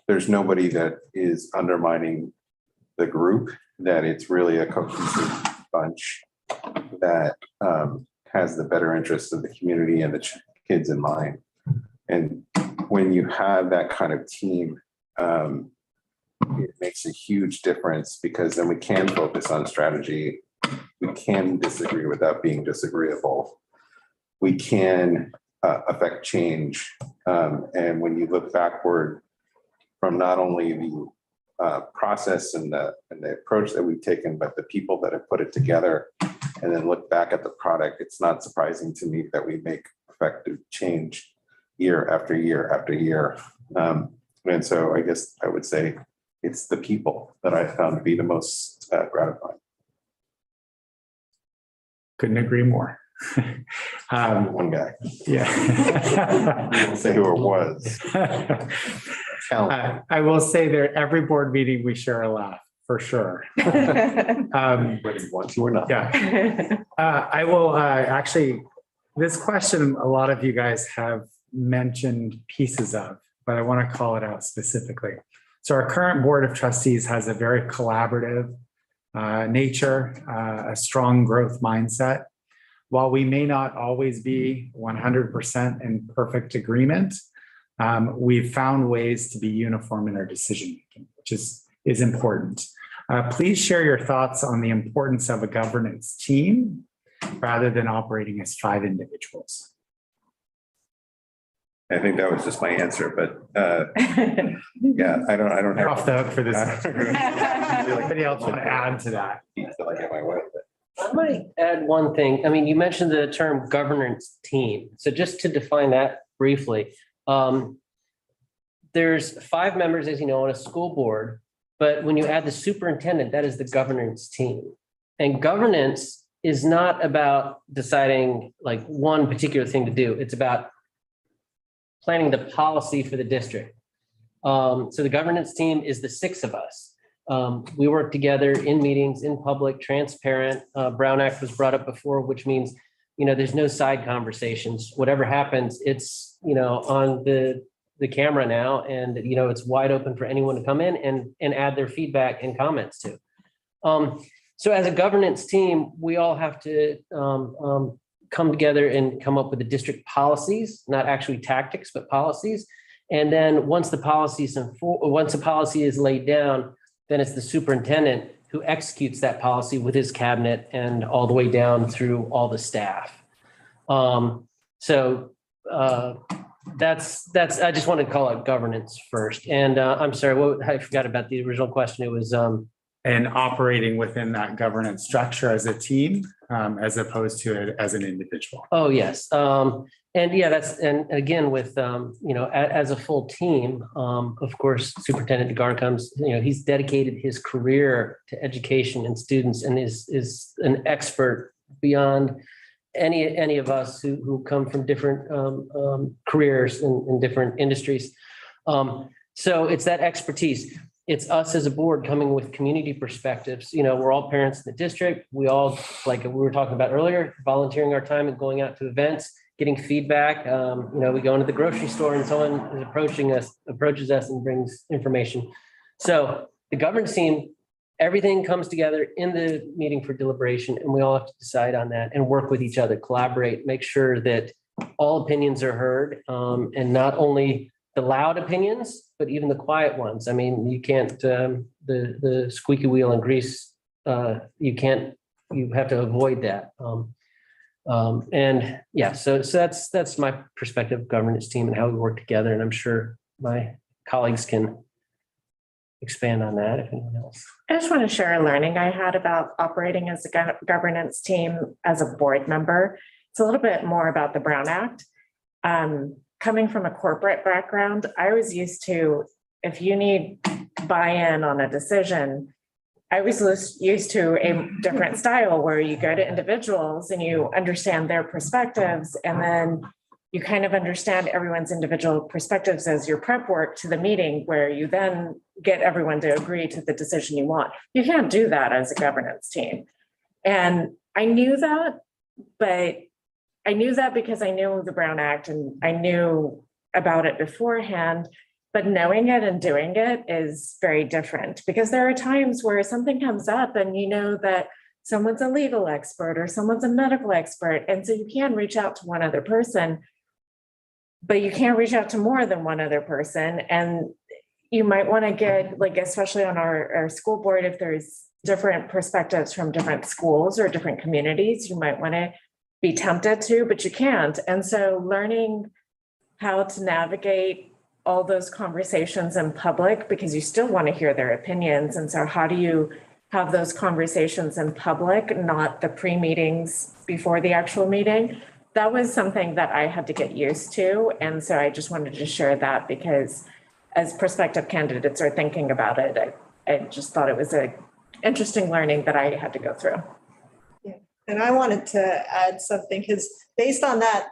Speaker 4: there's nobody that is undermining the group, that it's really a cohesive bunch that has the better interests of the community and the kids in mind. And when you have that kind of team, it makes a huge difference, because then we can focus on strategy. We can disagree without being disagreeable. We can affect change. And when you look backward from not only the process and the approach that we've taken, but the people that have put it together, and then look back at the product, it's not surprising to me that we make effective change year after year after year. And so I guess I would say it's the people that I found to be the most gratifying.
Speaker 3: Couldn't agree more.
Speaker 4: One guy,
Speaker 3: Yeah.
Speaker 4: I won't say who it was.
Speaker 3: I will say that every board meeting, we share a laugh, for sure.
Speaker 4: Whether you want to or not.
Speaker 3: Yeah. I will actually, this question, a lot of you guys have mentioned pieces of, but I want to call it out specifically. So our current board of trustees has a very collaborative nature, a strong growth mindset. While we may not always be 100% in perfect agreement, we've found ways to be uniform in our decision-making, which is important. Please share your thoughts on the importance of a governance team rather than operating as 5 individuals.
Speaker 4: I think that was just my answer, but yeah, I don't
Speaker 3: You're
Speaker 4: have.
Speaker 3: off the hook for this.
Speaker 4: I
Speaker 3: Anybody else want to add to that?
Speaker 4: feel like I get my way with it.
Speaker 1: I might add one thing. I mean, you mentioned the term governance team. So just to define that briefly, there's 5 members, as you know, on a school board, but when you add the superintendent, that is the governance team. And governance is not about deciding like one particular thing to do. It's about planning the policy for the district. So the governance team is the 6 of us. We work together in meetings, in public, transparent. Brown Act was brought up before, which means, there's no side conversations. Whatever happens, it's, on the camera now, and, it's wide open for anyone to come in and add their feedback and comments to. So as a governance team, we all have to come together and come up with the district policies, not actually tactics, but policies. And then once the policy is laid down, then it's the superintendent who executes that policy with his cabinet and all the way down through all the staff. That's I just wanted to call out governance first. And I'm sorry, I forgot about the original question. It was
Speaker 3: And operating within that governance structure as a team, as opposed to it as an individual.
Speaker 1: oh, yes. And yeah, and again, with, as a full team, of course, Superintendent DeGarn comes, he's dedicated his career to education and students and is an expert beyond any of us who come from different careers in different industries. So it's that expertise. It's us as a board coming with community perspectives. We're all parents in the district. We all, like we were talking about earlier, volunteering our time and going out to events, getting feedback. We go into the grocery store and someone is approaches us and brings information. So the governance team, everything comes together in the meeting for deliberation, and we all have to decide on that and work with each other, collaborate, make sure that all opinions are heard, and not only the loud opinions, but even the quiet ones. I mean, you can't, the squeaky wheel and grease, you have to avoid that. And yeah, so that's my perspective of governance team and how we work together. And I'm sure my colleagues can expand on that if anyone else.
Speaker 5: I just want to share a learning I had about operating as a governance team as a board member. It's a little bit more about the Brown Act. Coming from a corporate background, I was used to, if you need buy-in on a decision, I was used to a different style where you go to individuals and you understand their perspectives, and then you kind of understand everyone's individual perspectives as your prep work to the meeting, where you then get everyone to agree to the decision you want. You can't do that as a governance team. And I knew that, but I knew that because I knew the Brown Act and I knew about it beforehand, but knowing it and doing it is very different, because there are times where something comes up and you know that someone's a legal expert or someone's a medical expert. And so you can reach out to one other person, but you can't reach out to more than one other person. And you might want to get, like, especially on our school board, if there's different perspectives from different schools or different communities, you might want to be tempted to, but you can't. And so learning how to navigate all those conversations in public, because you still want to hear their opinions. And so how do you have those conversations in public, not the pre-meetings before the actual meeting? That was something that I had to get used to. And so I just wanted to share that, because as prospective candidates are thinking about it, I just thought it was an interesting learning that I had to go through.
Speaker 2: And I wanted to add something, because based on that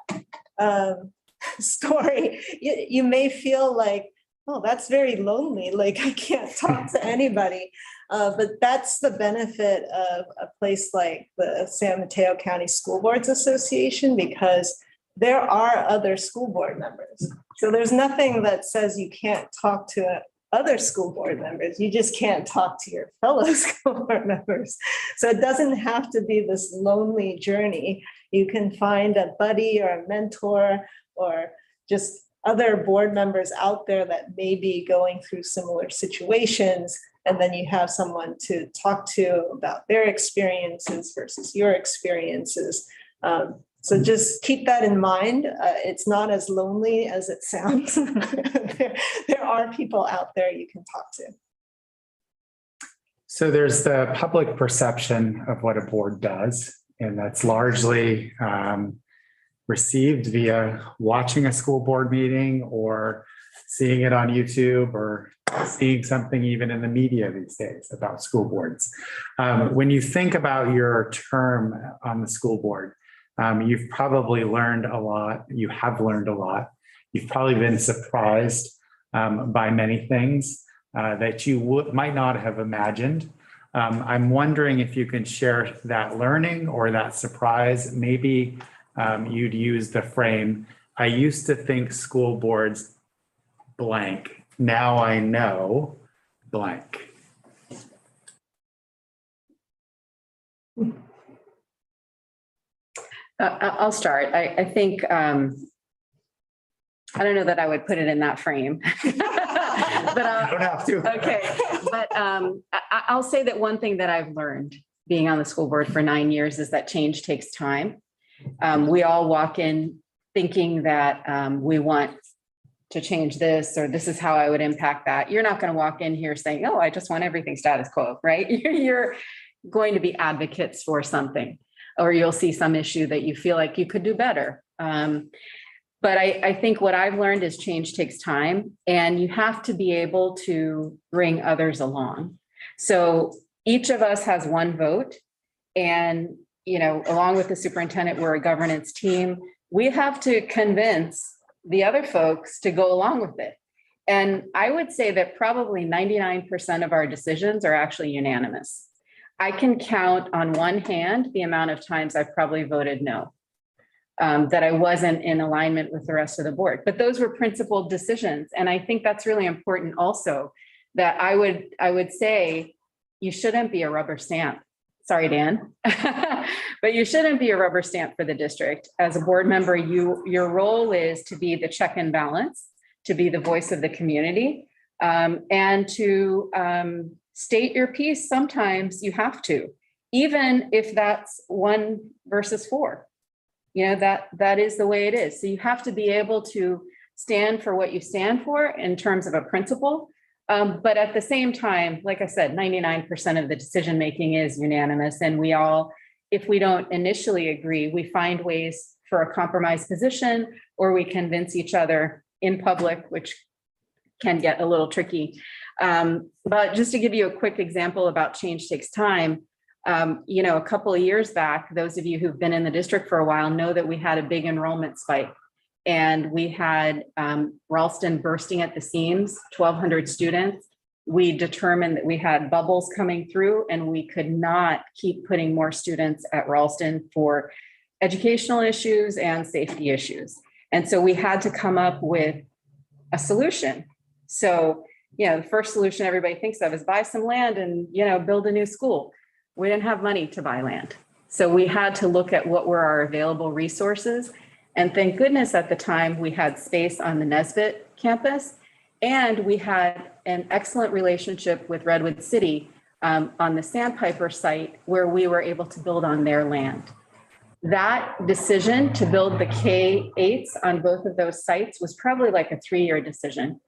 Speaker 2: story, you may feel like, oh, that's very lonely. Like, I can't talk to anybody. But that's the benefit of a place like the San Mateo County School Boards Association, because there are other school board members. So there's nothing that says you can't talk to other school board members. You just can't talk to your fellow school board members. So it doesn't have to be this lonely journey. You can find a buddy or a mentor or just other board members out there that may be going through similar situations. And then you have someone to talk to about their experiences versus your experiences. So just keep that in mind. It's not as lonely as it sounds. There are people out there you can talk to.
Speaker 3: So there's the public perception of what a board does, and that's largely received via watching a school board meeting or seeing it on YouTube or seeing something even in the media these days about school boards. When you think about your term on the school board, you've probably learned a lot. You have learned a lot. You've probably been surprised by many things that you might not have imagined. I'm wondering if you can share that learning or that surprise. Maybe you'd use the frame, I used to think school boards blank. Now I know blank.
Speaker 6: I'll start. I think, I don't know that I would put it in that frame. But
Speaker 3: You don't have to.
Speaker 6: okay, but I'll say that one thing that I've learned being on the school board for 9 years is that change takes time. We all walk in thinking that we want to change this, or this is how I would impact that. You're not going to walk in here saying, oh, I just want everything status quo, right? You're going to be advocates for something, or you'll see some issue that you feel like you could do better. But I think what I've learned is change takes time, and you have to be able to bring others along. So each of us has one vote, and, you know, along with the superintendent, we're a governance team. We have to convince the other folks to go along with it. And I would say that probably 99% of our decisions are actually unanimous. I can count on one hand the amount of times I've probably voted no. That I wasn't in alignment with the rest of the board, but those were principled decisions. And I think that's really important also, that I would say you shouldn't be a rubber stamp. Sorry, Dan, but you shouldn't be a rubber stamp for the district. As a board member, your role is to be the check and balance, to be the voice of the community, and to state your piece. Sometimes you have to, even if that's 1 versus 4. You know, that is the way it is. So you have to be able to stand for what you stand for in terms of a principle. But at the same time, like I said, 99% of the decision-making is unanimous. And we all, if we don't initially agree, we find ways for a compromise position, or we convince each other in public, which can get a little tricky. But just to give you a quick example about change takes time, you know, a couple of years back, those of you who've been in the district for a while know that we had a big enrollment spike, and we had Ralston bursting at the seams, 1,200 students. We determined that we had bubbles coming through, and we could not keep putting more students at Ralston for educational issues and safety issues. And so we had to come up with a solution. So, you know, the first solution everybody thinks of is buy some land and, you know, build a new school. We didn't have money to buy land. So we had to look at what were our available resources. And thank goodness at the time we had space on the Nesbitt campus, and we had an excellent relationship with Redwood City on the Sandpiper site, where we were able to build on their land. That decision to build the K-8s on both of those sites was probably like a 3-year decision.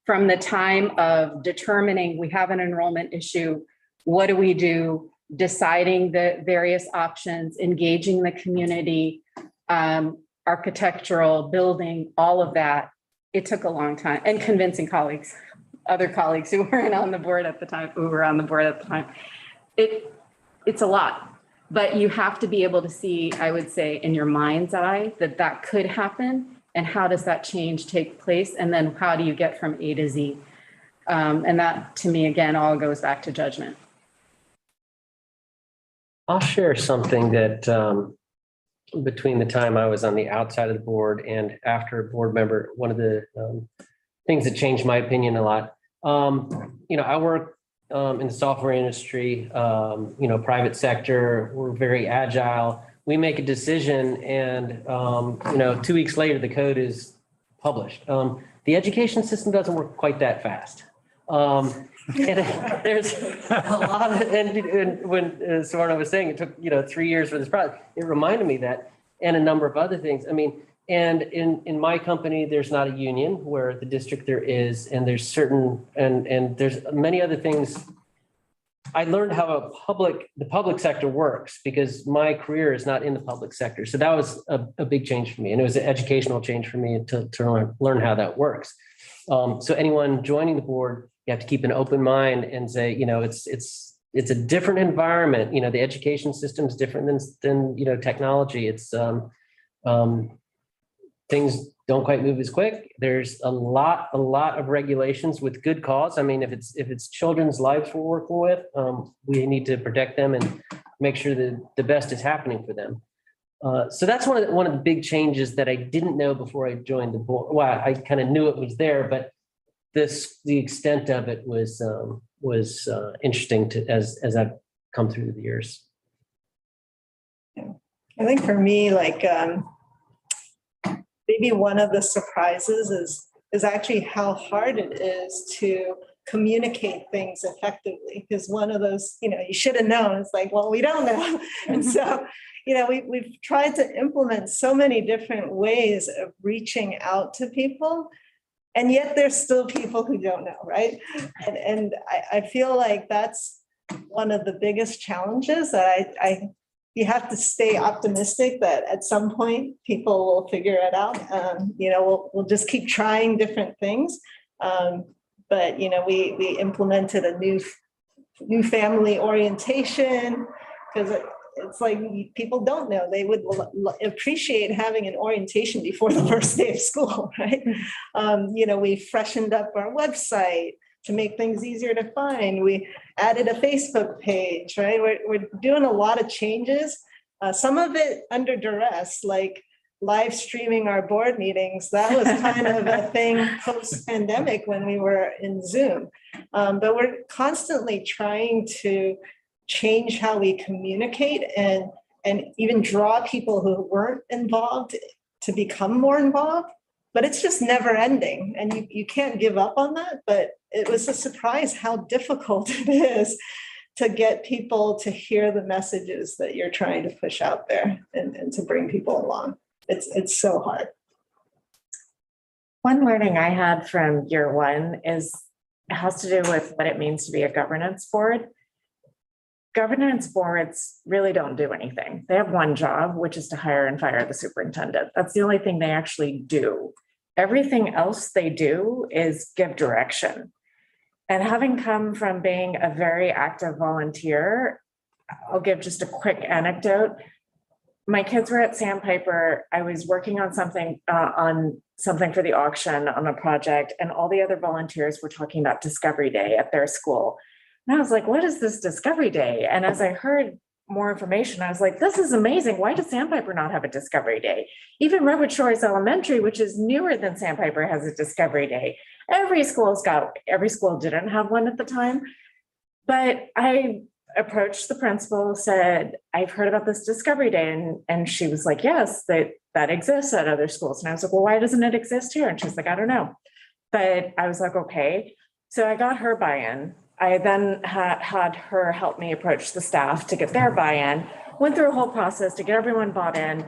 Speaker 6: From the time of determining we have an enrollment issue, what do we do, deciding the various options, engaging the community, architectural, building, all of that. It took a long time, and convincing colleagues, other colleagues who weren't on the board at the time, who were on the board at the time. It's a lot, but you have to be able to see, I would say, in your mind's eye that that could happen, and how does that change take place, and then how do you get from A to Z? And that, to me, again, all goes back to judgment.
Speaker 1: I'll share something that between the time I was on the outside of the board and after a board member, one of the things that changed my opinion a lot. You know, I work in the software industry, you know, private sector. We're very agile. We make a decision, and you know, 2 weeks later, the code is published. The education system doesn't work quite that fast. And there's a lot of, and when Suvarna was saying it took, you know, 3 years for this project, it reminded me that, and a number of other things. I mean, and in my company, there's not a union, where the district there is, and there's certain, and there's many other things. I learned how the public sector works, because my career is not in the public sector. So that was a big change for me. And it was an educational change for me to learn how that works. So anyone joining the board, you have to keep an open mind and say, it's a different environment. The education system is different than technology. It's things don't quite move as quick. There's a lot of regulations with good cause. I mean, if it's children's lives we're working with, we need to protect them and make sure that the best is happening for them. So that's one of the big changes that I didn't know before I joined the board. Well, I kind of knew it was there, but the extent of it was interesting as I've come through the years.
Speaker 2: I think for me, like, maybe one of the surprises is actually how hard it is to communicate things effectively. Because one of those, you should have known, it's like, well, we don't know. And so, we've tried to implement so many different ways of reaching out to people. And yet there's still people who don't know, right? And I feel like that's one of the biggest challenges that you have to stay optimistic that at some point people will figure it out. We'll just keep trying different things. But we implemented a new family orientation because it's like people don't know. They would appreciate having an orientation before the first day of school, right? We freshened up our website to make things easier to find. We added a Facebook page, right? We're doing a lot of changes. Some of it under duress, like live streaming our board meetings. That was kind of a thing post-pandemic when we were in Zoom. But we're constantly trying to change how we communicate and even draw people who weren't involved to become more involved. But it's just never ending. And you can't give up on that. But it was a surprise how difficult it is to get people to hear the messages that you're trying to push out there and to bring people along. It's so hard.
Speaker 5: One learning I had from year one it has to do with what it means to be a governance board. Governance boards really don't do anything. They have one job, which is to hire and fire the superintendent. That's the only thing they actually do. Everything else they do is give direction. And having come from being a very active volunteer, I'll give just a quick anecdote. My kids were at Sandpiper. I was working on something for the auction on a project, and all the other volunteers were talking about Discovery Day at their school. And I was like, what is this Discovery Day? And as I heard more information, I was like, this is amazing. Why does Sandpiper not have a Discovery Day? Even Redwood Shores Elementary, which is newer than Sandpiper, has a Discovery Day. Every school didn't have one at the time. But I approached the principal, said, I've heard about this Discovery Day. And she was like, yes, that exists at other schools. And I was like, well, why doesn't it exist here? And she's like, I don't know. But I was like, okay. So I got her buy-in. I then had her help me approach the staff to get their buy-in, went through a whole process to get everyone bought in,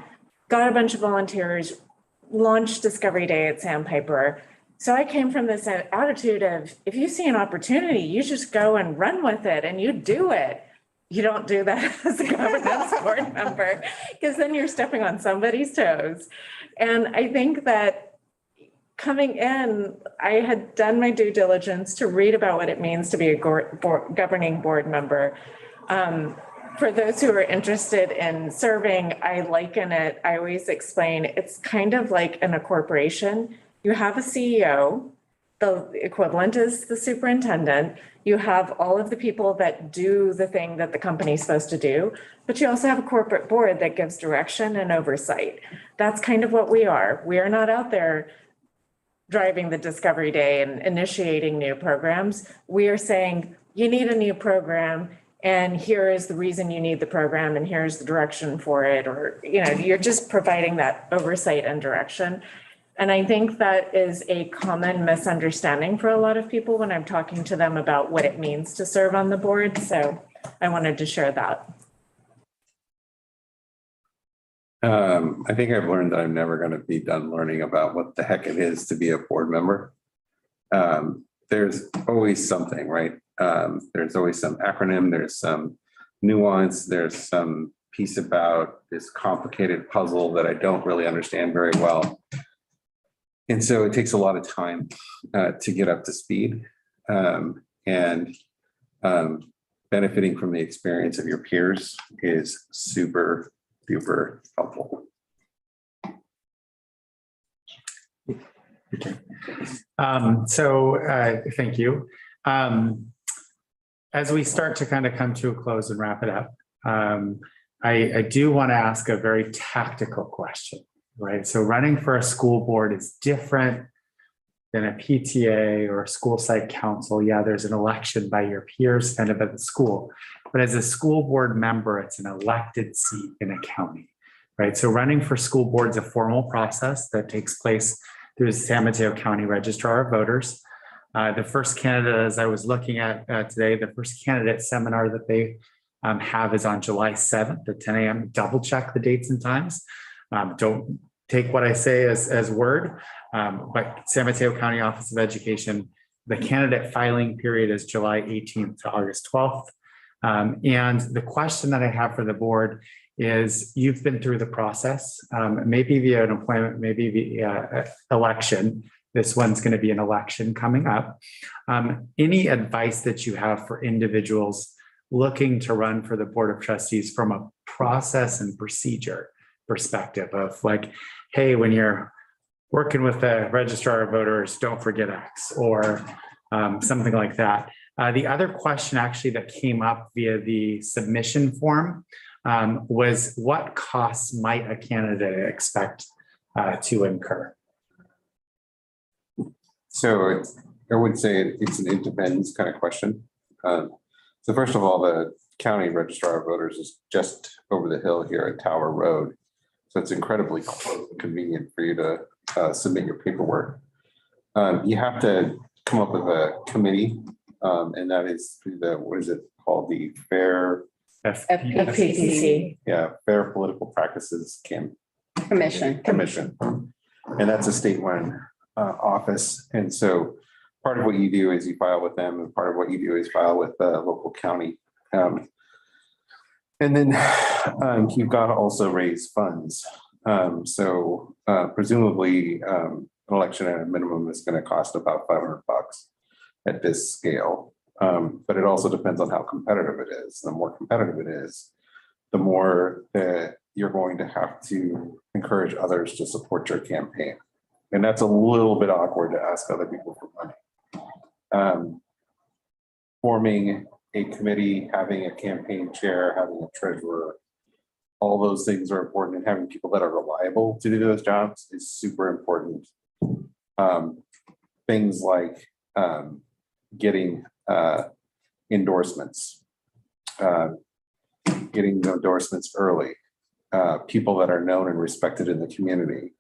Speaker 5: got a bunch of volunteers, launched Discovery Day at Sandpiper. So I came from this attitude of, if you see an opportunity, you just go and run with it and you do it. You don't do that as a governance board member, because then you're stepping on somebody's toes. And I think that coming in, I had done my due diligence to read about what it means to be a governing board member. For those who are interested in serving, I liken it, I always explain, it's kind of like in a corporation. You have a CEO, the equivalent is the superintendent. You have all of the people that do the thing that the company is supposed to do, but you also have a corporate board that gives direction and oversight. That's kind of what we are. We are not out there driving the Discovery Day and initiating new programs. We are saying, you need a new program, and here is the reason you need the program, and here's the direction for it. Or, you're just providing that oversight and direction. And I think that is a common misunderstanding for a lot of people when I'm talking to them about what it means to serve on the board. So I wanted to share that.
Speaker 4: I think I've learned that I'm never going to be done learning about what the heck it is to be a board member. There's always something, right? There's always some acronym, there's some nuance, there's some piece about this complicated puzzle that I don't really understand very well. And so it takes a lot of time to get up to speed. and benefiting from the experience of your peers is super duper helpful.
Speaker 3: Thank you. As we start to kind of come to a close and wrap it up, I do want to ask a very tactical question, right? So running for a school board is different than a PTA or a school site council. Yeah, there's an election by your peers kind of at the school, but as a school board member, it's an elected seat in a county, right? So running for school board is a formal process that takes place through the San Mateo County Registrar of Voters. The first candidate, as I was looking at today, the first candidate seminar that they have is on July 7th at 10 a.m. Double check the dates and times. Don't take what I say as word, but San Mateo County Office of Education, the candidate filing period is July 18th to August 12th. And the question that I have for the board is, you've been through the process, maybe via an appointment, maybe via election. This one's going to be an election coming up. Any advice that you have for individuals looking to run for the Board of Trustees from a process and procedure perspective of like, hey, when you're working with the Registrar of Voters, don't forget X, or something like that. The other question actually that came up via the submission form was, what costs might a candidate expect to incur?
Speaker 4: So I would say it's an it depends kind of question. So first of all, the county registrar of voters is just over the hill here at Tower Road. So it's incredibly close and convenient for you to submit your paperwork. You have to come up with a committee, and that is through the, what is it called? The Fair,
Speaker 5: FPPC.
Speaker 4: Fair Political Practices
Speaker 6: Commission.
Speaker 4: Commission. And that's a state-run office. And so part of what you do is you file with them, and part of what you do is file with the local county. And then you've got to also raise funds. So presumably an election at a minimum is going to cost about $500 at this scale. But it also depends on how competitive it is. The more competitive it is, the more that you're going to have to encourage others to support your campaign. And that's a little bit awkward to ask other people for money. Forming a committee, having a campaign chair, having a treasurer, all those things are important, and having people that are reliable to do those jobs is super important. Things like getting endorsements, getting endorsements early, people that are known and respected in the community,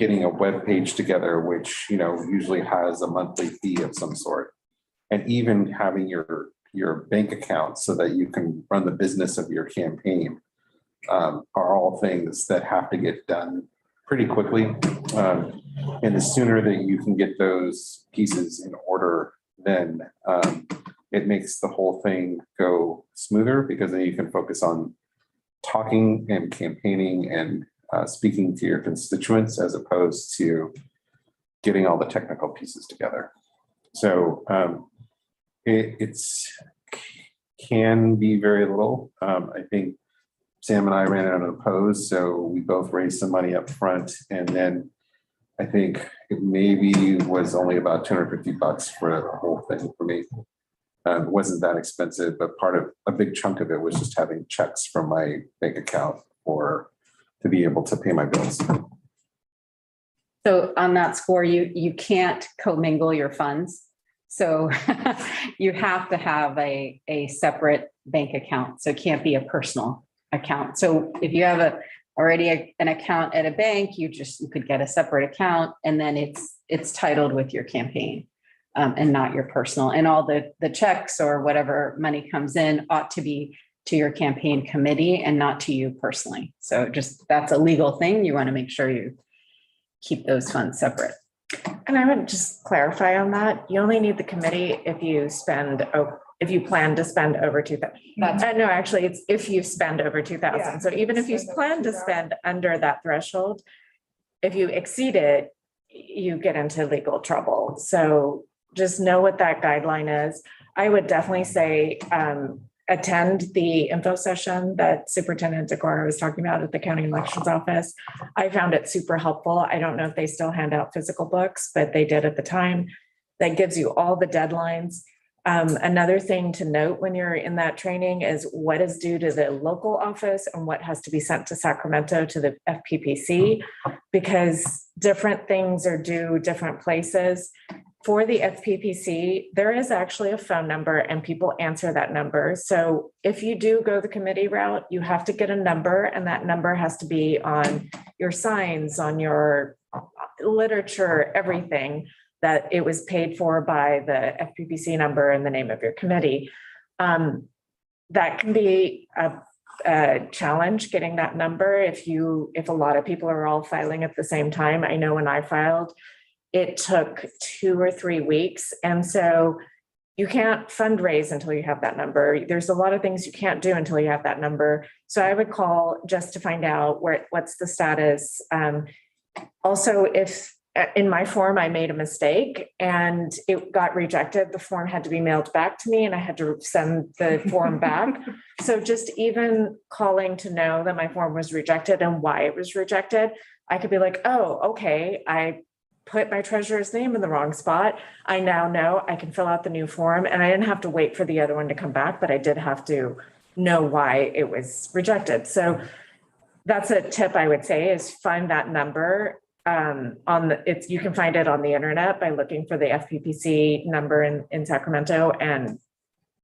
Speaker 4: getting a web page together, which usually has a monthly fee of some sort, and even having your bank account so that you can run the business of your campaign are all things that have to get done pretty quickly. And the sooner that you can get those pieces in order, then it makes the whole thing go smoother, because then you can focus on talking and campaigning and speaking to your constituents, as opposed to getting all the technical pieces together. So it's can be very little. I think Sam and I ran it unopposed, so we both raised some money up front, and then I think it maybe was only about $250 for the whole thing for me. It wasn't that expensive, but a big chunk of it was just having checks from my bank account to be able to pay my bills.
Speaker 6: So on that score, you can't commingle your funds. So you have to have a separate bank account. So it can't be a personal account. So if you have already an account at a bank, you could get a separate account, and then it's titled with your campaign and not your personal. And all the checks or whatever money comes in ought to be to your campaign committee and not to you personally. So that's a legal thing. You want to make sure you keep those funds separate.
Speaker 5: And I would just clarify on that. You only need the committee if you plan to spend over 2,000. No, actually, it's if you spend over 2,000.
Speaker 2: Yeah.
Speaker 5: So even if you plan to spend under that threshold, if you exceed it, you get into legal trouble. So just know what that guideline is. I would definitely say attend the info session that Superintendent Decora was talking about at the county elections office. I found it super helpful. I don't know if they still hand out physical books, but they did at the time. That gives you all the deadlines. Another thing to note when you're in that training is what is due to the local office and what has to be sent to Sacramento to the FPPC, because different things are due different places. For the FPPC, there is actually a phone number and people answer that number. So if you do go the committee route, you have to get a number, and that number has to be on your signs, on your literature, everything, that it was paid for by the FPPC number and the name of your committee. That can be a challenge getting that number if a lot of people are all filing at the same time. I know when I filed, it took 2 or 3 weeks. And so you can't fundraise until you have that number. There's a lot of things you can't do until you have that number. So I would call just to find out what's the status. Also, if in my form, I made a mistake and it got rejected, the form had to be mailed back to me and I had to send the form back. So just even calling to know that my form was rejected and why it was rejected, I could be like, oh, okay, I put my treasurer's name in the wrong spot. I now know I can fill out the new form, and I didn't have to wait for the other one to come back, but I did have to know why it was rejected. So that's a tip I would say, is find that number. You can find it on the internet by looking for the FPPC number in Sacramento. And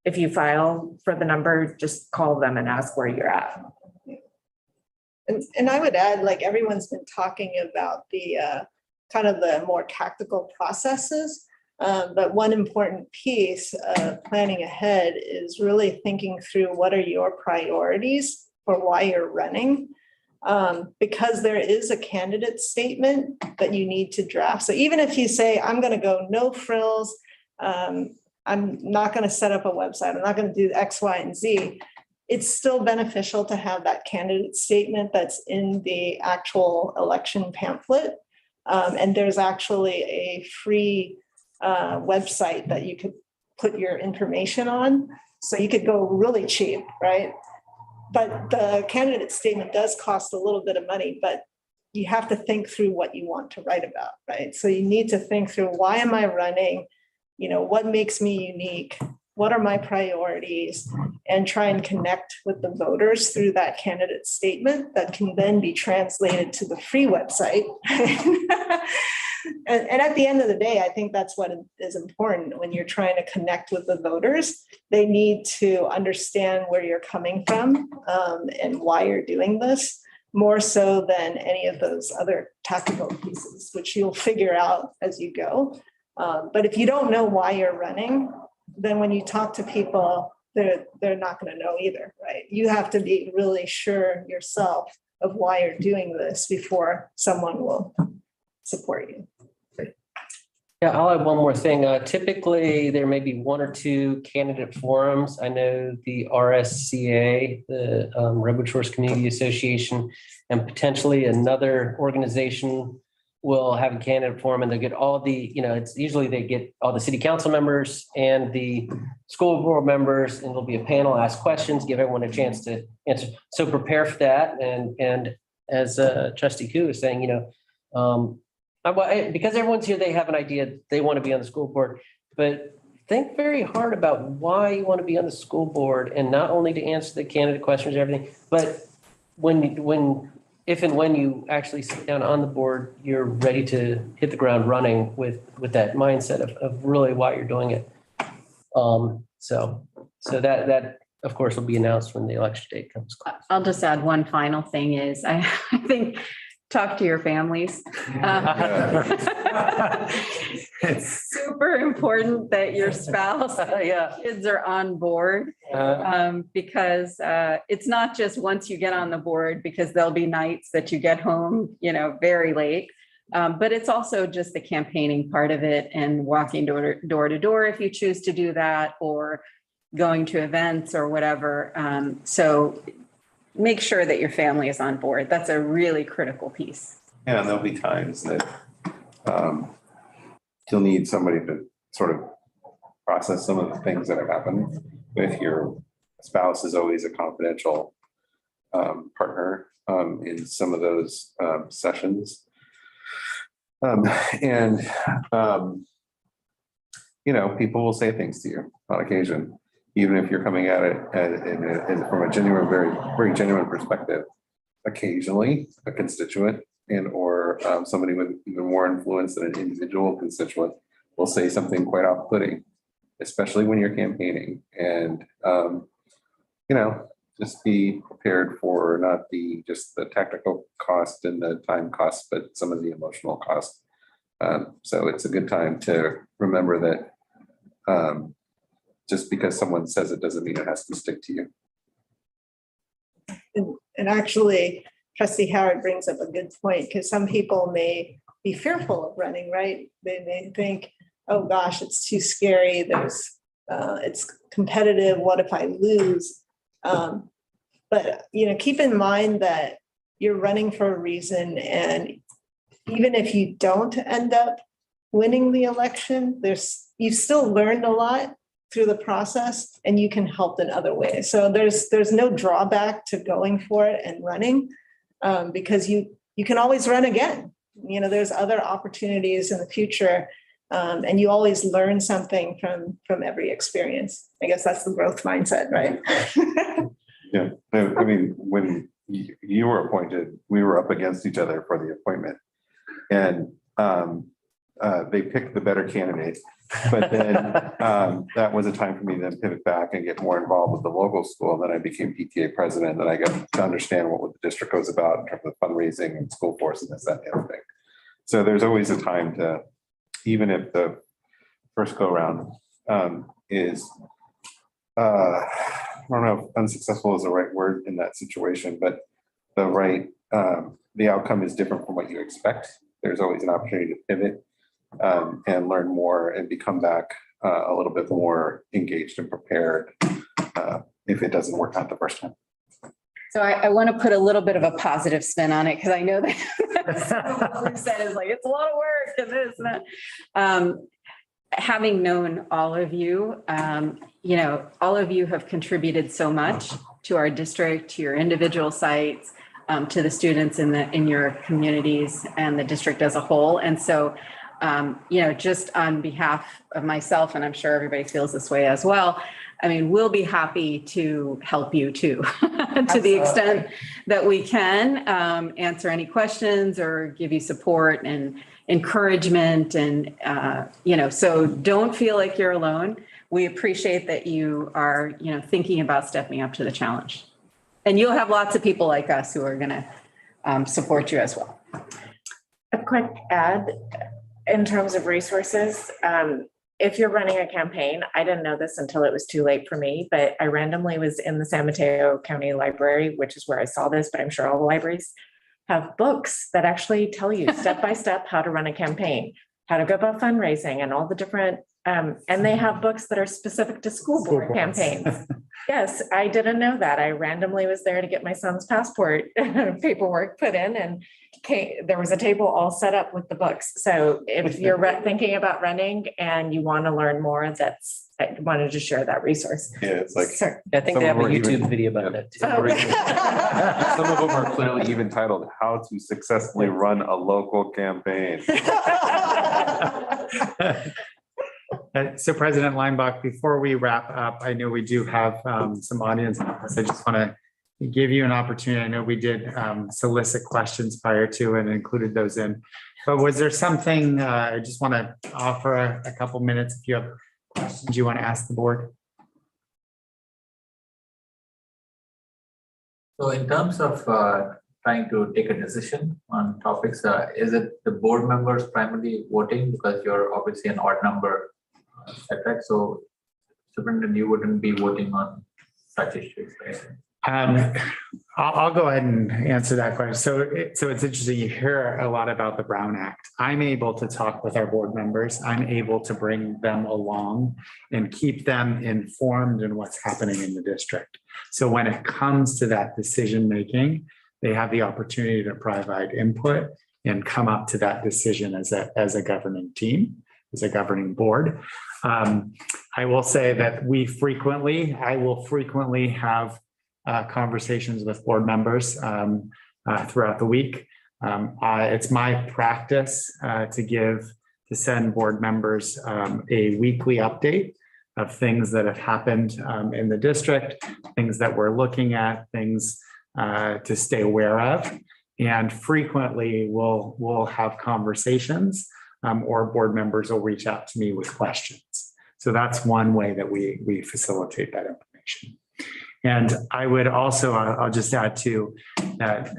Speaker 5: if you file for the number, just call them and ask where you're at.
Speaker 2: And I would add, like, everyone's been talking about the kind of the more tactical processes. But one important piece of planning ahead is really thinking through what are your priorities for why you're running. Because there is a candidate statement that you need to draft. So even if you say, I'm going to go no frills, I'm not going to set up a website, I'm not going to do X, Y, and Z, it's still beneficial to have that candidate statement that's in the actual election pamphlet. And there's actually a free website that you could put your information on. So you could go really cheap, right? But the candidate statement does cost a little bit of money, but you have to think through what you want to write about, right? So you need to think through, why am I running? What makes me unique? What are my priorities? And try and connect with the voters through that candidate statement that can then be translated to the free website. And at the end of the day, I think that's what is important when you're trying to connect with the voters. They need to understand where you're coming from and why you're doing this, more so than any of those other tactical pieces, which you'll figure out as you go. But if you don't know why you're running, then when you talk to people, they're not going to know either, right? You have to be really sure yourself of why you're doing this before someone will support you.
Speaker 1: Yeah, I'll add one more thing. Typically, there may be 1 or 2 candidate forums. I know the RSCA, the Redwood Shores Community Association, and potentially another organization will have a candidate forum, and they'll get all the, it's usually they get all the city council members and the school board members, and there'll be a panel, ask questions, give everyone a chance to answer. So prepare for that. And as Trustee Koo is saying, because everyone's here, they have an idea, they want to be on the school board, but think very hard about why you want to be on the school board, and not only to answer the candidate questions and everything, but if and when you actually sit down on the board, you're ready to hit the ground running with that mindset of really why you're doing it. So that of course will be announced when the election date comes.
Speaker 6: I'll just add one final thing is I think talk to your families. It's super important that your spouse, kids are on board, because it's not just once you get on the board, because there'll be nights that you get home, very late. But it's also just the campaigning part of it, and walking door to door if you choose to do that, or going to events or whatever. So make sure that your family is on board. That's a really critical piece.
Speaker 4: Yeah, there'll be times that you'll need somebody to sort of process some of the things that have happened with your spouse is always a confidential partner in some of those sessions. And you know, people will say things to you on occasion, even if you're coming at it from a genuine, very, very genuine perspective. Occasionally, a constituent and or somebody with even more influence than an individual constituent will say something quite off-putting, especially when you're campaigning. And you know, just be prepared for not just the technical cost and the time cost, but some of the emotional cost. So it's a good time to remember that just because someone says it doesn't mean it has to stick to you.
Speaker 2: And actually, Trustee Howard brings up a good point, because some people may be fearful of running, right? They may think, oh gosh, it's too scary. It's competitive. What if I lose? But, you know, keep in mind that you're running for a reason. And even if you don't end up winning the election, you've still learned a lot through the process, and you can help in other ways. So there's no drawback to going for it and running, because you can always run again. You know, there's other opportunities in the future, and you always learn something from every experience. I guess that's the growth mindset, right?
Speaker 4: Yeah, I mean, when you were appointed, we were up against each other for the appointment, and they picked the better candidate. But then that was a time for me to pivot back and get more involved with the local school. And then I became PTA president, and I got to understand what the district goes about in terms of fundraising and school force and this, that, and the other thing. So there's always a time to, even if the first go around is, I don't know if unsuccessful is the right word in that situation, but the outcome is different from what you expect. There's always an opportunity to pivot and learn more and become back a little bit more engaged and prepared if it doesn't work out the first time.
Speaker 6: So I want to put a little bit of a positive spin on it, because I know that what we said is like, it's a lot of work and this and that. Having known all of you, you know, all of you have contributed so much to our district, to your individual sites, to the students in your communities and the district as a whole. And so, you know, just on behalf of myself, and I'm sure everybody feels this way as well, I mean, we'll be happy to help you too, to the extent that we can, answer any questions or give you support and encouragement. And, you know, so don't feel like you're alone. We appreciate that you are, you know, thinking about stepping up to the challenge. And you'll have lots of people like us who are going to support you as well.
Speaker 5: A quick add in terms of resources. If you're running a campaign, I didn't know this until it was too late for me, but I randomly was in the San Mateo County Library, which is where I saw this, but I'm sure all the libraries have books that actually tell you step by step how to run a campaign, how to go about fundraising and all the different, and they have books that are specific to school board campaigns. Yes, I didn't know that. I randomly was there to get my son's passport paperwork put in, and there was a table all set up with the books. So if you're thinking about running and you want to learn more, I wanted to share that resource.
Speaker 4: Yeah, it's like
Speaker 5: Sure.
Speaker 1: I think
Speaker 4: Some
Speaker 1: they have a
Speaker 4: of them are
Speaker 1: YouTube
Speaker 4: even-
Speaker 1: video about that too.
Speaker 2: Oh.
Speaker 4: some of them are clearly even titled "How to Successfully Run a Local Campaign."
Speaker 3: So President Leinbach, before we wrap up, I know we do have some audience members. I just want to give you an opportunity. I know we did solicit questions prior to and included those in. But was there something, I just want to offer a couple minutes if you have questions you want to ask the board?
Speaker 7: So in terms of trying to take a decision on topics, is it the board members primarily voting, because you're obviously an odd number setback? So Superintendent, you wouldn't be voting on such issues, right?
Speaker 3: I'll go ahead and answer that question. So it's interesting. You hear a lot about the Brown Act. I'm able to talk with our board members. I'm able to bring them along and keep them informed in what's happening in the district. So when it comes to that decision making, they have the opportunity to provide input and come up to that decision as a governing team. as a governing board. I will say that I will frequently have conversations with board members throughout the week. It's my practice to send board members a weekly update of things that have happened in the district, things that we're looking at, things to stay aware of. And frequently we'll have conversations or board members will reach out to me with questions. So that's one way that we facilitate that information. And I would also, I'll just add to that,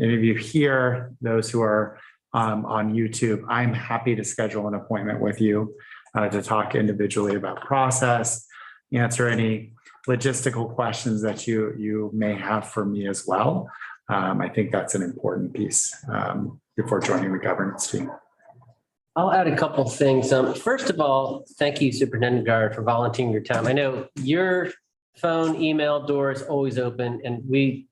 Speaker 3: any of you here, those who are on YouTube, I'm happy to schedule an appointment with you to talk individually about process, answer any logistical questions that you may have for me as well. I think that's an important piece before joining the governance team.
Speaker 1: I'll add a couple of things. First of all, thank you, Superintendent Guard, for volunteering your time. I know your phone, email door is always open, and we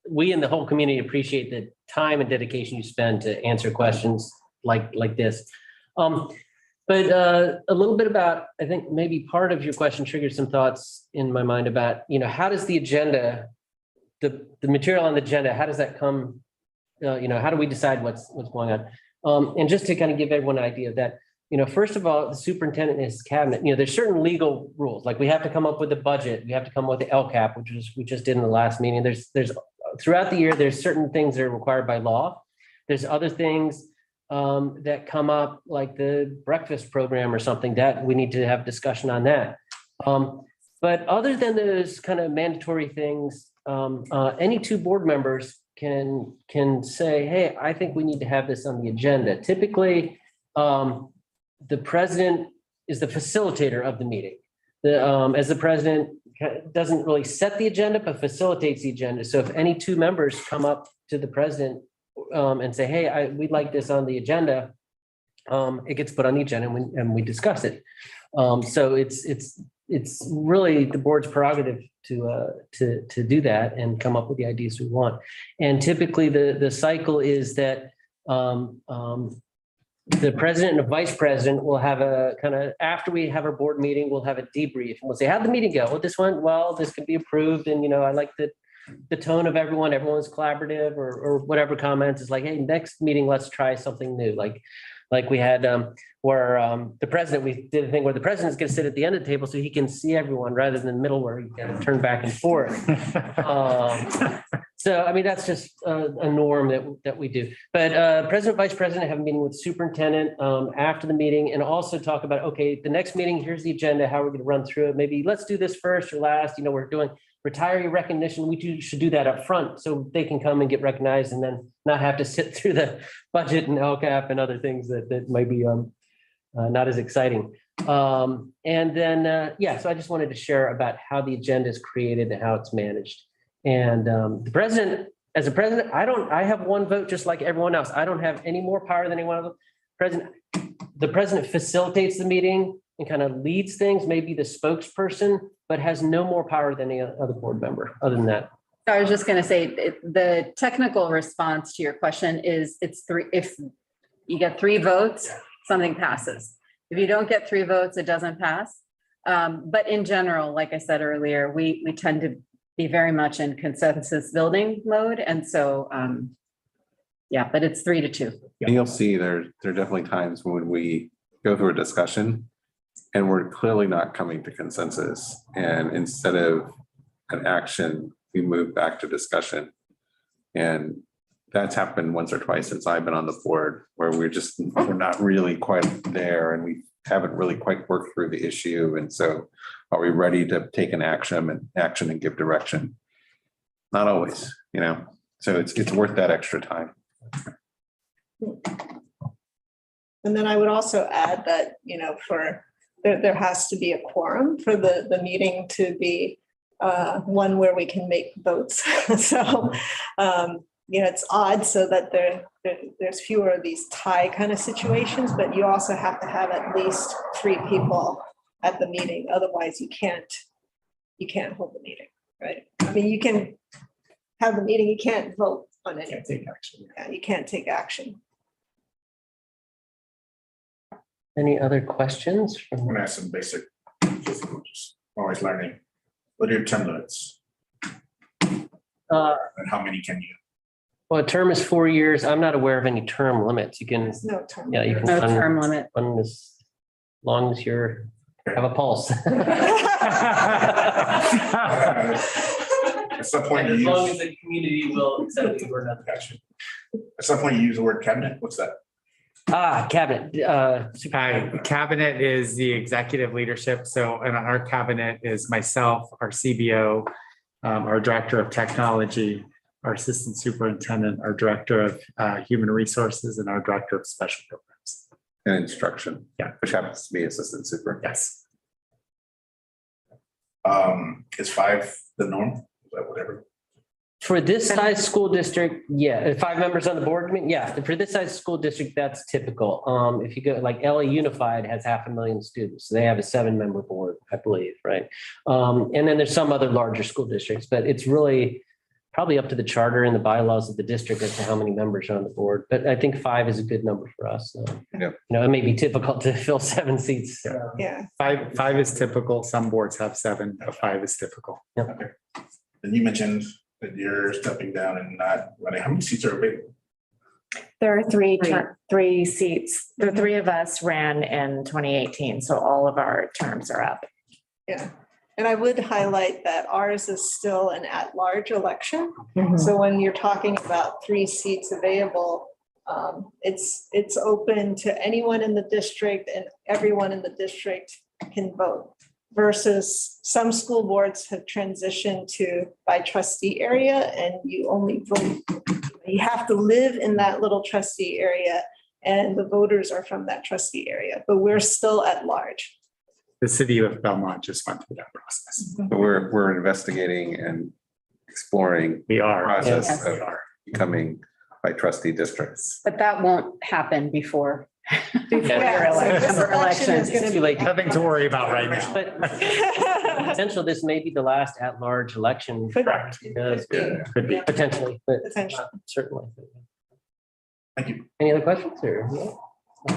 Speaker 1: in the whole community appreciate the time and dedication you spend to answer questions like this. But a little bit about, I think maybe part of your question triggered some thoughts in my mind about, how does the agenda, the material on the agenda, how does that come, how do we decide what's going on? And just to kind of give everyone an idea of that, first of all, the superintendent and his cabinet, there's certain legal rules, like we have to come up with a budget, we have to come up with the LCAP, which we just did in the last meeting. There's throughout the year, there's certain things that are required by law. There's other things that come up, like the breakfast program or something, that we need to have discussion on that. But other than those kind of mandatory things, any two board members can say, hey, I think we need to have this on the agenda. Typically, the president is the facilitator of the meeting. As the president doesn't really set the agenda, but facilitates the agenda. So if any two members come up to the president and say, hey, we'd like this on the agenda, it gets put on the agenda and we discuss it. So it's really the board's prerogative to do that and come up with the ideas we want. And typically the cycle is that the president and the vice president will have a kind of, after we have our board meeting, we'll have a debrief and we'll say, how'd the meeting go? Well, this went well, this could be approved. And, I like the tone of everyone's collaborative or whatever comments is like, hey, next meeting, let's try something new. Like we had where the president, we did a thing where the president's going to sit at the end of the table so he can see everyone rather than the middle where he can turn back and forth. So, I mean, that's just a norm that we do. But president, vice president have a meeting with superintendent after the meeting and also talk about, okay, the next meeting, here's the agenda, how we're going to run through it. Maybe let's do this first or last. We're doing retiree recognition. We should do that up front so they can come and get recognized and then not have to sit through the budget and LCAP and other things that might be not as exciting. And then, so I just wanted to share about how the agenda is created and how it's managed. And the president, as a president, I have one vote just like everyone else. I don't have any more power than anyone else. The president facilitates the meeting and kind of leads things, maybe the spokesperson, but has no more power than any other board member other than that.
Speaker 6: I was just going to say the technical response to your question is it's three. If you get 3 votes, something passes. If you don't get 3 votes, it doesn't pass. But in general, like I said earlier, we tend to be very much in consensus building mode. And so, but it's 3-2.
Speaker 4: And you'll see there are definitely times when we go through a discussion and we're clearly not coming to consensus. And instead of an action, we move back to discussion. And that's happened once or twice since I've been on the board, where we're not really quite there and we haven't really quite worked through the issue. And so are we ready to take an action and give direction? Not always, so it's worth that extra time.
Speaker 2: And then I would also add that, there has to be a quorum for the meeting to be one where we can make votes. So, it's odd so that there's fewer of these tie kind of situations, but you also have to have at least 3 people at the meeting. Otherwise you can't hold the meeting, right? I mean, you can have the meeting, you can't vote on anything.
Speaker 3: Take action.
Speaker 2: Yeah, you can't take action.
Speaker 1: Any other questions?
Speaker 8: I'm gonna ask some basic, just always learning. What are your term limits
Speaker 1: Uh,
Speaker 8: and how many can you?
Speaker 1: Well, a term is 4 years. I'm not aware of any term limits. You can,
Speaker 2: There's no term.
Speaker 1: yeah, you can
Speaker 6: No
Speaker 1: run
Speaker 6: term limit.
Speaker 1: run as long as you're, have a pulse.
Speaker 8: At some point you
Speaker 1: And as long as
Speaker 8: use,
Speaker 1: the community will accept you or not.
Speaker 8: gotcha. At some point you use the word cabinet, what's that?
Speaker 1: Cabinet,
Speaker 3: Cabinet is the executive leadership. So in our cabinet is myself, our CBO, our director of technology, our assistant superintendent, our director of human resources, and our director of special programs.
Speaker 4: And instruction.
Speaker 3: Yeah.
Speaker 4: Which happens to be assistant super.
Speaker 3: Yes.
Speaker 8: Is 5 the norm? Is that whatever?
Speaker 1: For this size school district, yeah, 5 members on the board, I mean, yeah, for this size school district, that's typical. If you go, like LA Unified has 500,000 students, so they have a 7-member board, I believe, right? And then there's some other larger school districts, but it's really probably up to the charter and the bylaws of the district as to how many members are on the board. But I think 5 is a good number for us.
Speaker 4: Yep.
Speaker 1: It may be difficult to fill 7 seats.
Speaker 2: Yeah.
Speaker 3: Five is typical. Some boards have 7, but 5 is typical.
Speaker 8: And you mentioned that you're stepping down and not running. How many seats are available?
Speaker 5: There are three seats. The 3 of us ran in 2018, so all of our terms are up.
Speaker 2: Yeah. And I would highlight that ours is still an at-large election.
Speaker 5: Mhm.
Speaker 2: So when you're talking about 3 seats available, it's open to anyone in the district and everyone in the district can vote. Versus some school boards have transitioned to by trustee area and you only vote. You have to live in that little trustee area and the voters are from that trustee area, but we're still at large.
Speaker 3: The city of Belmont just went through that process.
Speaker 4: But we're investigating and exploring
Speaker 3: We are.
Speaker 4: process
Speaker 5: Yes.
Speaker 4: of becoming by trustee districts.
Speaker 6: But that won't happen before.
Speaker 2: Yeah, so this
Speaker 6: December
Speaker 2: election is
Speaker 6: elections.
Speaker 2: gonna
Speaker 1: It's too late.
Speaker 3: Nothing to worry about right now.
Speaker 1: But
Speaker 2: be.
Speaker 1: potential, this may be the last at-large election.
Speaker 3: Correct.
Speaker 1: Because
Speaker 3: Could be.
Speaker 1: potentially, but
Speaker 2: Potentially.
Speaker 1: certainly.
Speaker 8: Thank you.
Speaker 1: Any other questions or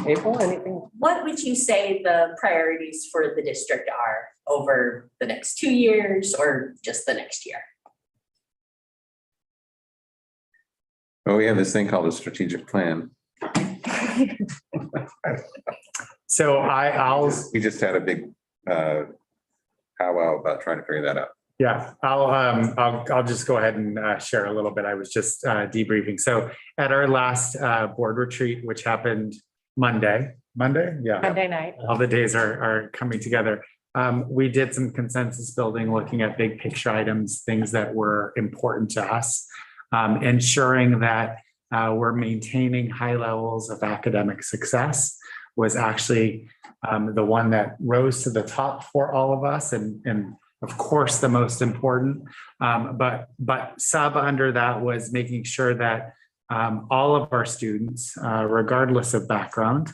Speaker 1: April, anything?
Speaker 9: What would you say the priorities for the district are over the next 2 years or just the next year?
Speaker 4: Well, we have this thing called a strategic plan.
Speaker 3: So I'll
Speaker 4: We just had a big powwow about trying to figure that out.
Speaker 3: Yeah, I'll just go ahead and share a little bit. I was just debriefing. So at our last board retreat, which happened Monday, yeah,
Speaker 5: Monday night.
Speaker 3: all the days are coming together. We did some consensus building, looking at big picture items, things that were important to us, ensuring that we're maintaining high levels of academic success was actually the one that rose to the top for all of us and of course, the most important, but sub under that was making sure that all of our students, regardless of background,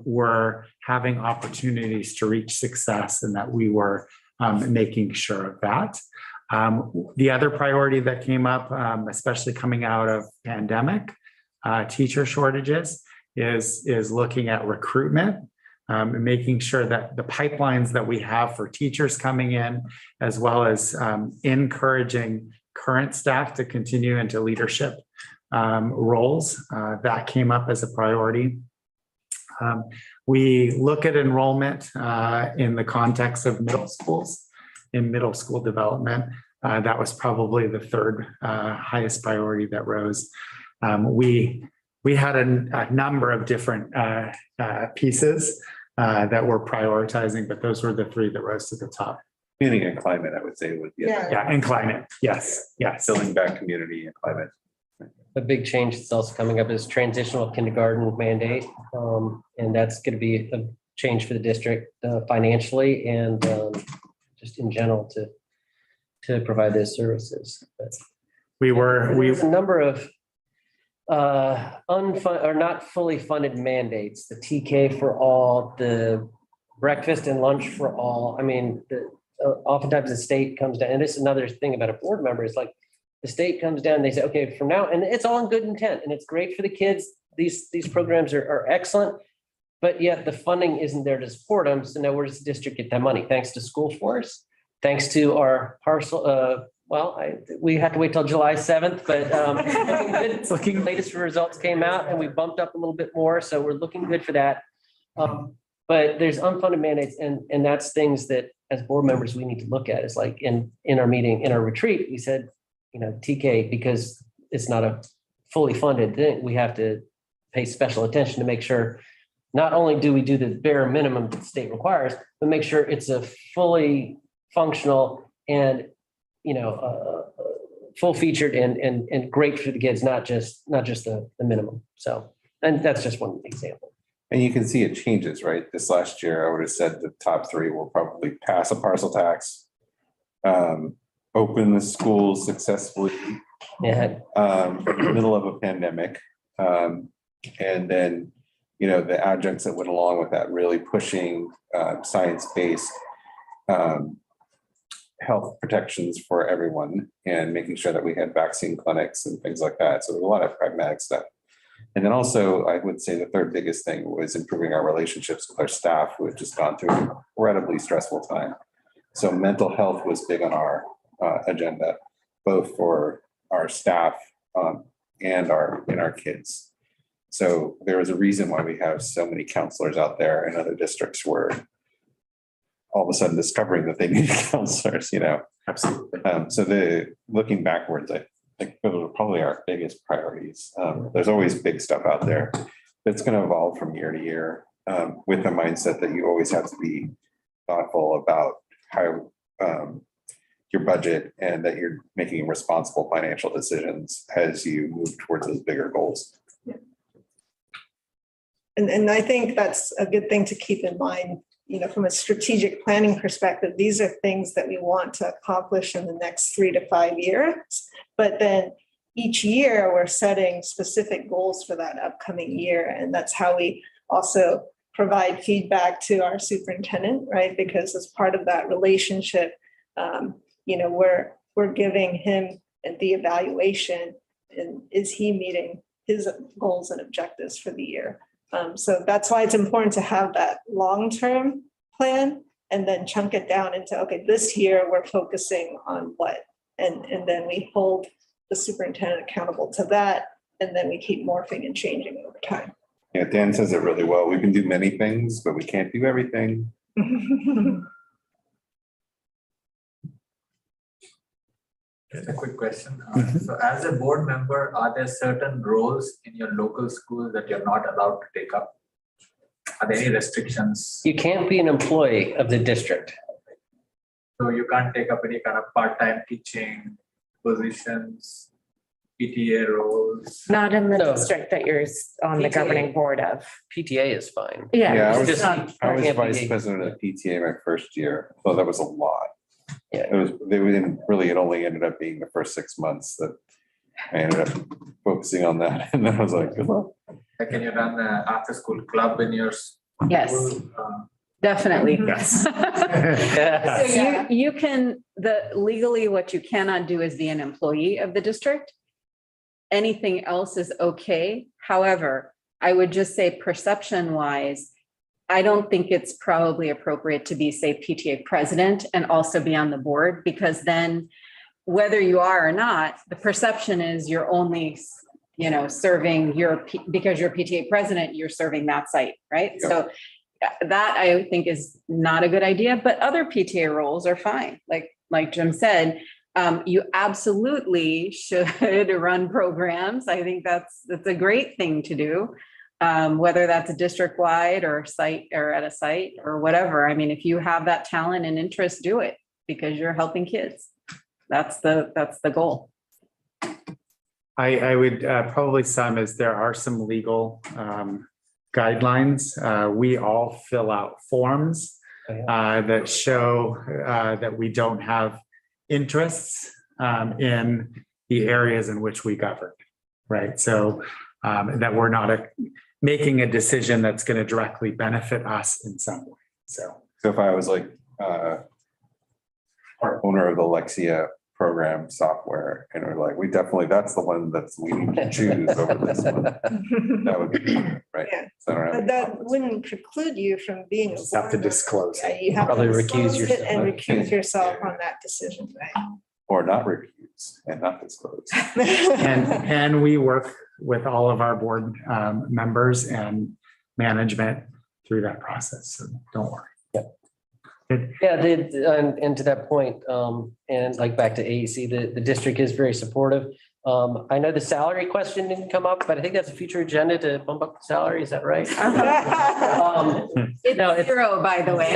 Speaker 3: were having opportunities to reach success and that we were making sure of that. The other priority that came up, especially coming out of pandemic, teacher shortages, is looking at recruitment. And making sure that the pipelines that we have for teachers coming in, as well as encouraging current staff to continue into leadership roles, that came up as a priority. We look at enrollment in the context of middle schools, in middle school development. That was probably the third highest priority that rose. We had a number of different pieces that we're prioritizing, but those were the 3 that rose to the top.
Speaker 4: Community and climate, I would say, would be
Speaker 2: Yeah.
Speaker 3: Yeah, and climate. Yes.
Speaker 4: filling back community and climate.
Speaker 1: A big change that's also coming up is transitional kindergarten mandate. And that's going to be a change for the district financially and just in general to provide those services. But there's a number of unfunded or not fully funded mandates, the TK for all, the breakfast and lunch for all. I mean, oftentimes the state comes down, and this is another thing about a board member is like the state comes down and they say, okay, from now, and it's all in good intent and it's great for the kids. These programs are excellent, but yet the funding isn't there to support them. So now where does the district get that money? Thanks to school force, thanks to our parcel, we have to wait till July 7th, but
Speaker 3: It's looking,
Speaker 1: latest results came out and we bumped up a little bit more, so we're looking good for that. But there's unfunded mandates and that's things that as board members, we need to look at. It's like in our meeting, in our retreat, we said, TK, because it's not a fully funded thing, we have to pay special attention to make sure not only do we do the bare minimum that the state requires, but make sure it's a fully functional and full featured and great for the kids, not just the minimum. So, and that's just one example.
Speaker 4: And you can see it changes, right? This last year, I would have said the top three will probably pass a parcel tax, open the schools successfully,
Speaker 1: Yeah.
Speaker 4: in the middle of a pandemic. And then, the adjuncts that went along with that, really pushing science-based health protections for everyone and making sure that we had vaccine clinics and things like that. So there's a lot of pragmatic stuff. And then also, I would say the third biggest thing was improving our relationships with our staff who had just gone through an incredibly stressful time. So mental health was big on our agenda, both for our staff and our kids. So there is a reason why we have so many counselors out there in other districts where all of a sudden discovering that they need counselors,
Speaker 3: absolutely.
Speaker 4: So looking backwards, I think those are probably our biggest priorities. There's always big stuff out there that's going to evolve from year to year with the mindset that you always have to be thoughtful about how your budget and that you're making responsible financial decisions as you move towards those bigger goals.
Speaker 2: And I think that's a good thing to keep in mind, from a strategic planning perspective. These are things that we want to accomplish in the next 3 to 5 years. But then each year we're setting specific goals for that upcoming year. And that's how we also provide feedback to our superintendent, right? Because as part of that relationship, we're giving him the evaluation and is he meeting his goals and objectives for the year. So that's why it's important to have that long-term plan and then chunk it down into, okay, this year we're focusing on what? And then we hold the superintendent accountable to that. And then we keep morphing and changing over time.
Speaker 4: Yeah, Dan says it really well. We can do many things, but we can't do everything.
Speaker 7: Just a quick question. So as a board member, are there certain roles in your local school that you're not allowed to take up? Are there any restrictions?
Speaker 1: You can't be an employee of the district.
Speaker 7: So you can't take up any kind of part-time teaching positions, PTA roles?
Speaker 5: Not in the
Speaker 1: No.
Speaker 5: district that you're on the
Speaker 1: PTA.
Speaker 5: governing board of.
Speaker 1: PTA is fine.
Speaker 5: Yeah.
Speaker 4: Yeah, I
Speaker 5: it's
Speaker 4: was
Speaker 5: not-
Speaker 4: vice president of PTA my first year. So that was a lot.
Speaker 1: Yeah.
Speaker 4: It only ended up being the first 6 months that I ended up focusing on that. And then I was like, good luck.
Speaker 7: Like, can you run an after-school club in your school?
Speaker 6: Yes, definitely.
Speaker 3: Yes.
Speaker 1: Yeah.
Speaker 6: So you can, legally, what you cannot do is be an employee of the district. Anything else is okay. However, I would just say perception wise, I don't think it's probably appropriate to be, say, PTA president and also be on the board, because then whether you are or not, the perception is you're only, serving because you're PTA president, you're serving that site, right?
Speaker 4: Yeah.
Speaker 6: So that I think is not a good idea, but other PTA roles are fine. Like Jim said, you absolutely should run programs. I think that's a great thing to do. Whether that's a district-wide or site or at a site or whatever. I mean, if you have that talent and interest, do it because you're helping kids. That's the goal.
Speaker 3: I would probably sum as there are some legal guidelines. We all fill out forms that show that we don't have interests in the areas in which we govern, right? So that we're not making a decision that's going to directly benefit us in some way. So
Speaker 4: So if I was like part owner of the Lexia program software, and we're like, that's the one we need to choose over this one. That would be, right?
Speaker 2: Yeah.
Speaker 4: So I don't have
Speaker 2: But
Speaker 4: any
Speaker 2: that
Speaker 4: conflicts.
Speaker 2: wouldn't preclude you from being. a
Speaker 3: Just have to
Speaker 2: board member.
Speaker 3: disclose it.
Speaker 2: Yeah, you have to
Speaker 1: Probably recuse
Speaker 2: disclose it
Speaker 1: yourself.
Speaker 2: and recuse yourself on that decision,
Speaker 4: Or not recuse and not disclose.
Speaker 2: right?
Speaker 3: And we work with all of our board members and management through that process. So don't worry.
Speaker 1: Yeah, and to that point, and like back to AEC, the district is very supportive. I know the salary question didn't come up, but I think that's a future agenda to bump up the salary. Is that right? No,
Speaker 6: It's
Speaker 1: it's-
Speaker 6: zero, by the way.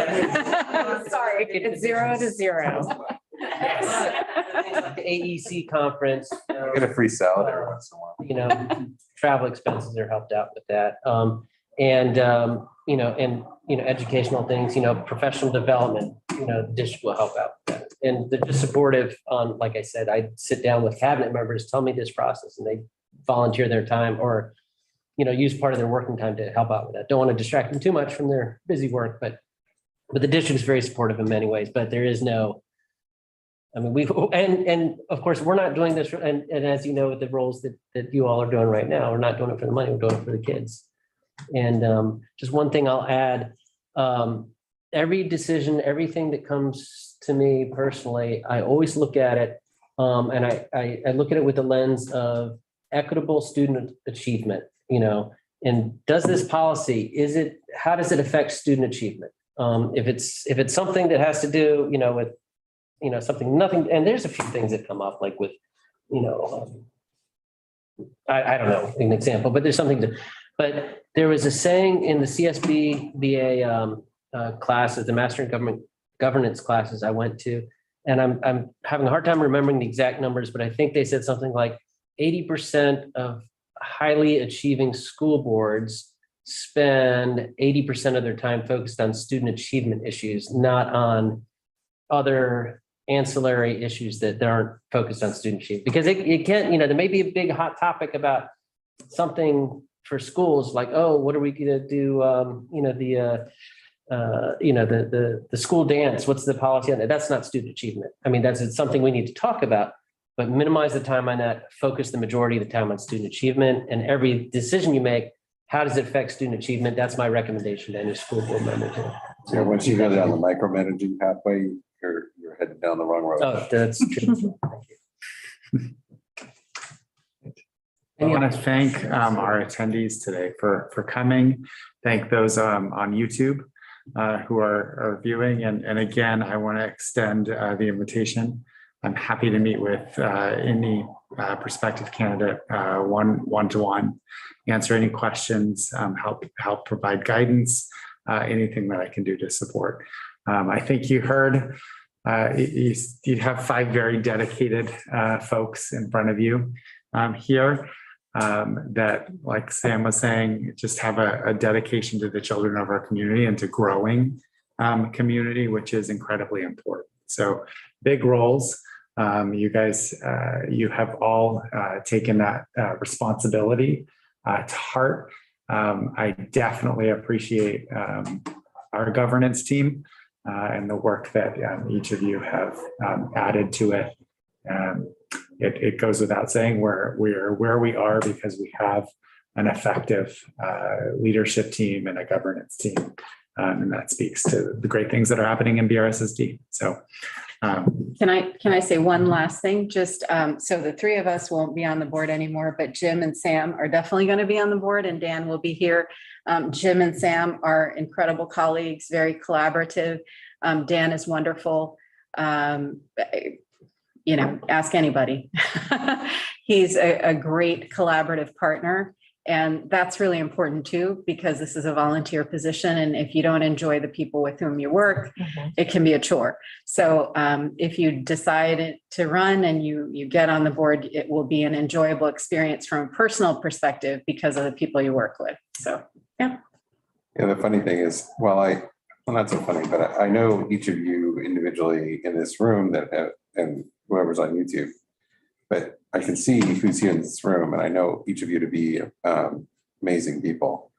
Speaker 6: Sorry, it's 0 to 0.
Speaker 1: The AEC conference.
Speaker 4: Get a free salad every once in a while.
Speaker 1: You know, travel expenses are helped out with that. And educational things, professional development, the district will help out with that. And they're just supportive on, like I said, I sit down with cabinet members, tell me this process, and they volunteer their time or, use part of their working time to help out with that. Don't want to distract them too much from their busy work, but the district is very supportive in many ways, but there is no, and of course, we're not doing this, and as you know, with the roles that you all are doing right now, we're not doing it for the money, we're doing it for the kids. And just one thing I'll add, every decision, everything that comes to me personally, I always look at it, and I look at it with the lens of equitable student achievement, and does this policy, how does it affect student achievement? If it's something that has to do, with, nothing, and there's a few things that come up, like with, I don't know an example, but there's something but there was a saying in the CSBA classes, the Master in Government Governance classes I went to, and I'm having a hard time remembering the exact numbers, but I think they said something like 80% of highly achieving school boards spend 80% of their time focused on student achievement issues, not on other ancillary issues that aren't focused on student achievement. Because it can't, there may be a big hot topic about something for schools, like, oh, what are we going to do? The school dance, what's the policy on that? That's not student achievement. That's something we need to talk about, but minimize the time on that, focus the majority of the time on student achievement, and every decision you make, how does it affect student achievement? That's my recommendation to any school board member too.
Speaker 4: So once you go down the micromanaging pathway, you're headed down the wrong road.
Speaker 1: Oh, that's true.
Speaker 3: I want to thank our attendees today for coming. Thank those on YouTube who are viewing. And again, I want to extend the invitation. I'm happy to meet with any prospective candidate one-to-one, answer any questions, help provide guidance, anything that I can do to support. I think you heard you have 5 very dedicated folks in front of you here. That, like Sam was saying, just have a dedication to the children of our community and to growing community, which is incredibly important. So big roles. You guys, you have all taken that responsibility to heart. I definitely appreciate our governance team and the work that each of you have added to it. It goes without saying we're where we are because we have an effective leadership team and a governance team. And that speaks to the great things that are happening in BRSSD. So
Speaker 6: Can I say one last thing? Just so the 3 of us won't be on the board anymore, but Jim and Sam are definitely going to be on the board, and Dan will be here. Jim and Sam are incredible colleagues, very collaborative. Dan is wonderful. Ask anybody. He's a great collaborative partner. And that's really important too, because this is a volunteer position. And if you don't enjoy the people with whom you work, it can be a chore. So if you decide to run and you get on the board, it will be an enjoyable experience from a personal perspective because of the people you work with. So, yeah.
Speaker 4: Yeah, the funny thing is, well, not so funny, but I know each of you individually in this room and whoever's on YouTube, but I can see who's here in this room, and I know each of you to be amazing people.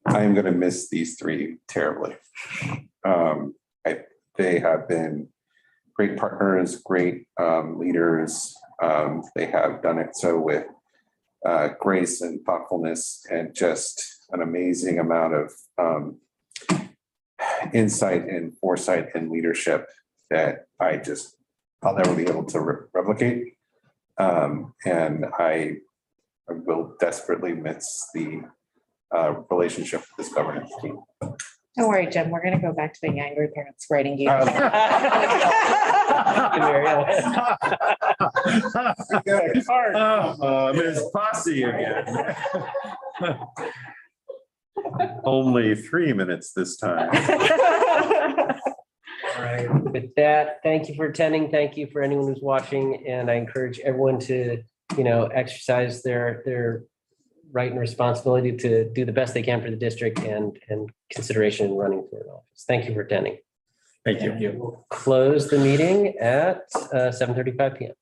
Speaker 4: I am going to miss these 3 terribly. They have been great partners, great leaders. They have done it so with grace and thoughtfulness and just an amazing amount of insight and foresight and leadership that I'll never be able to replicate. And I will desperately miss the relationship with this governance team.
Speaker 5: Don't worry, Jim, we're gonna go back to being angry parents writing you.
Speaker 10: Ms. Posse again. Only 3 minutes this time.
Speaker 1: All right, with that, thank you for attending. Thank you for anyone who's watching. And I encourage everyone to, exercise their right and responsibility to do the best they can for the district and consideration in running for an office. Thank you for attending.
Speaker 10: Thank you.
Speaker 1: Close the meeting at 7:35 PM.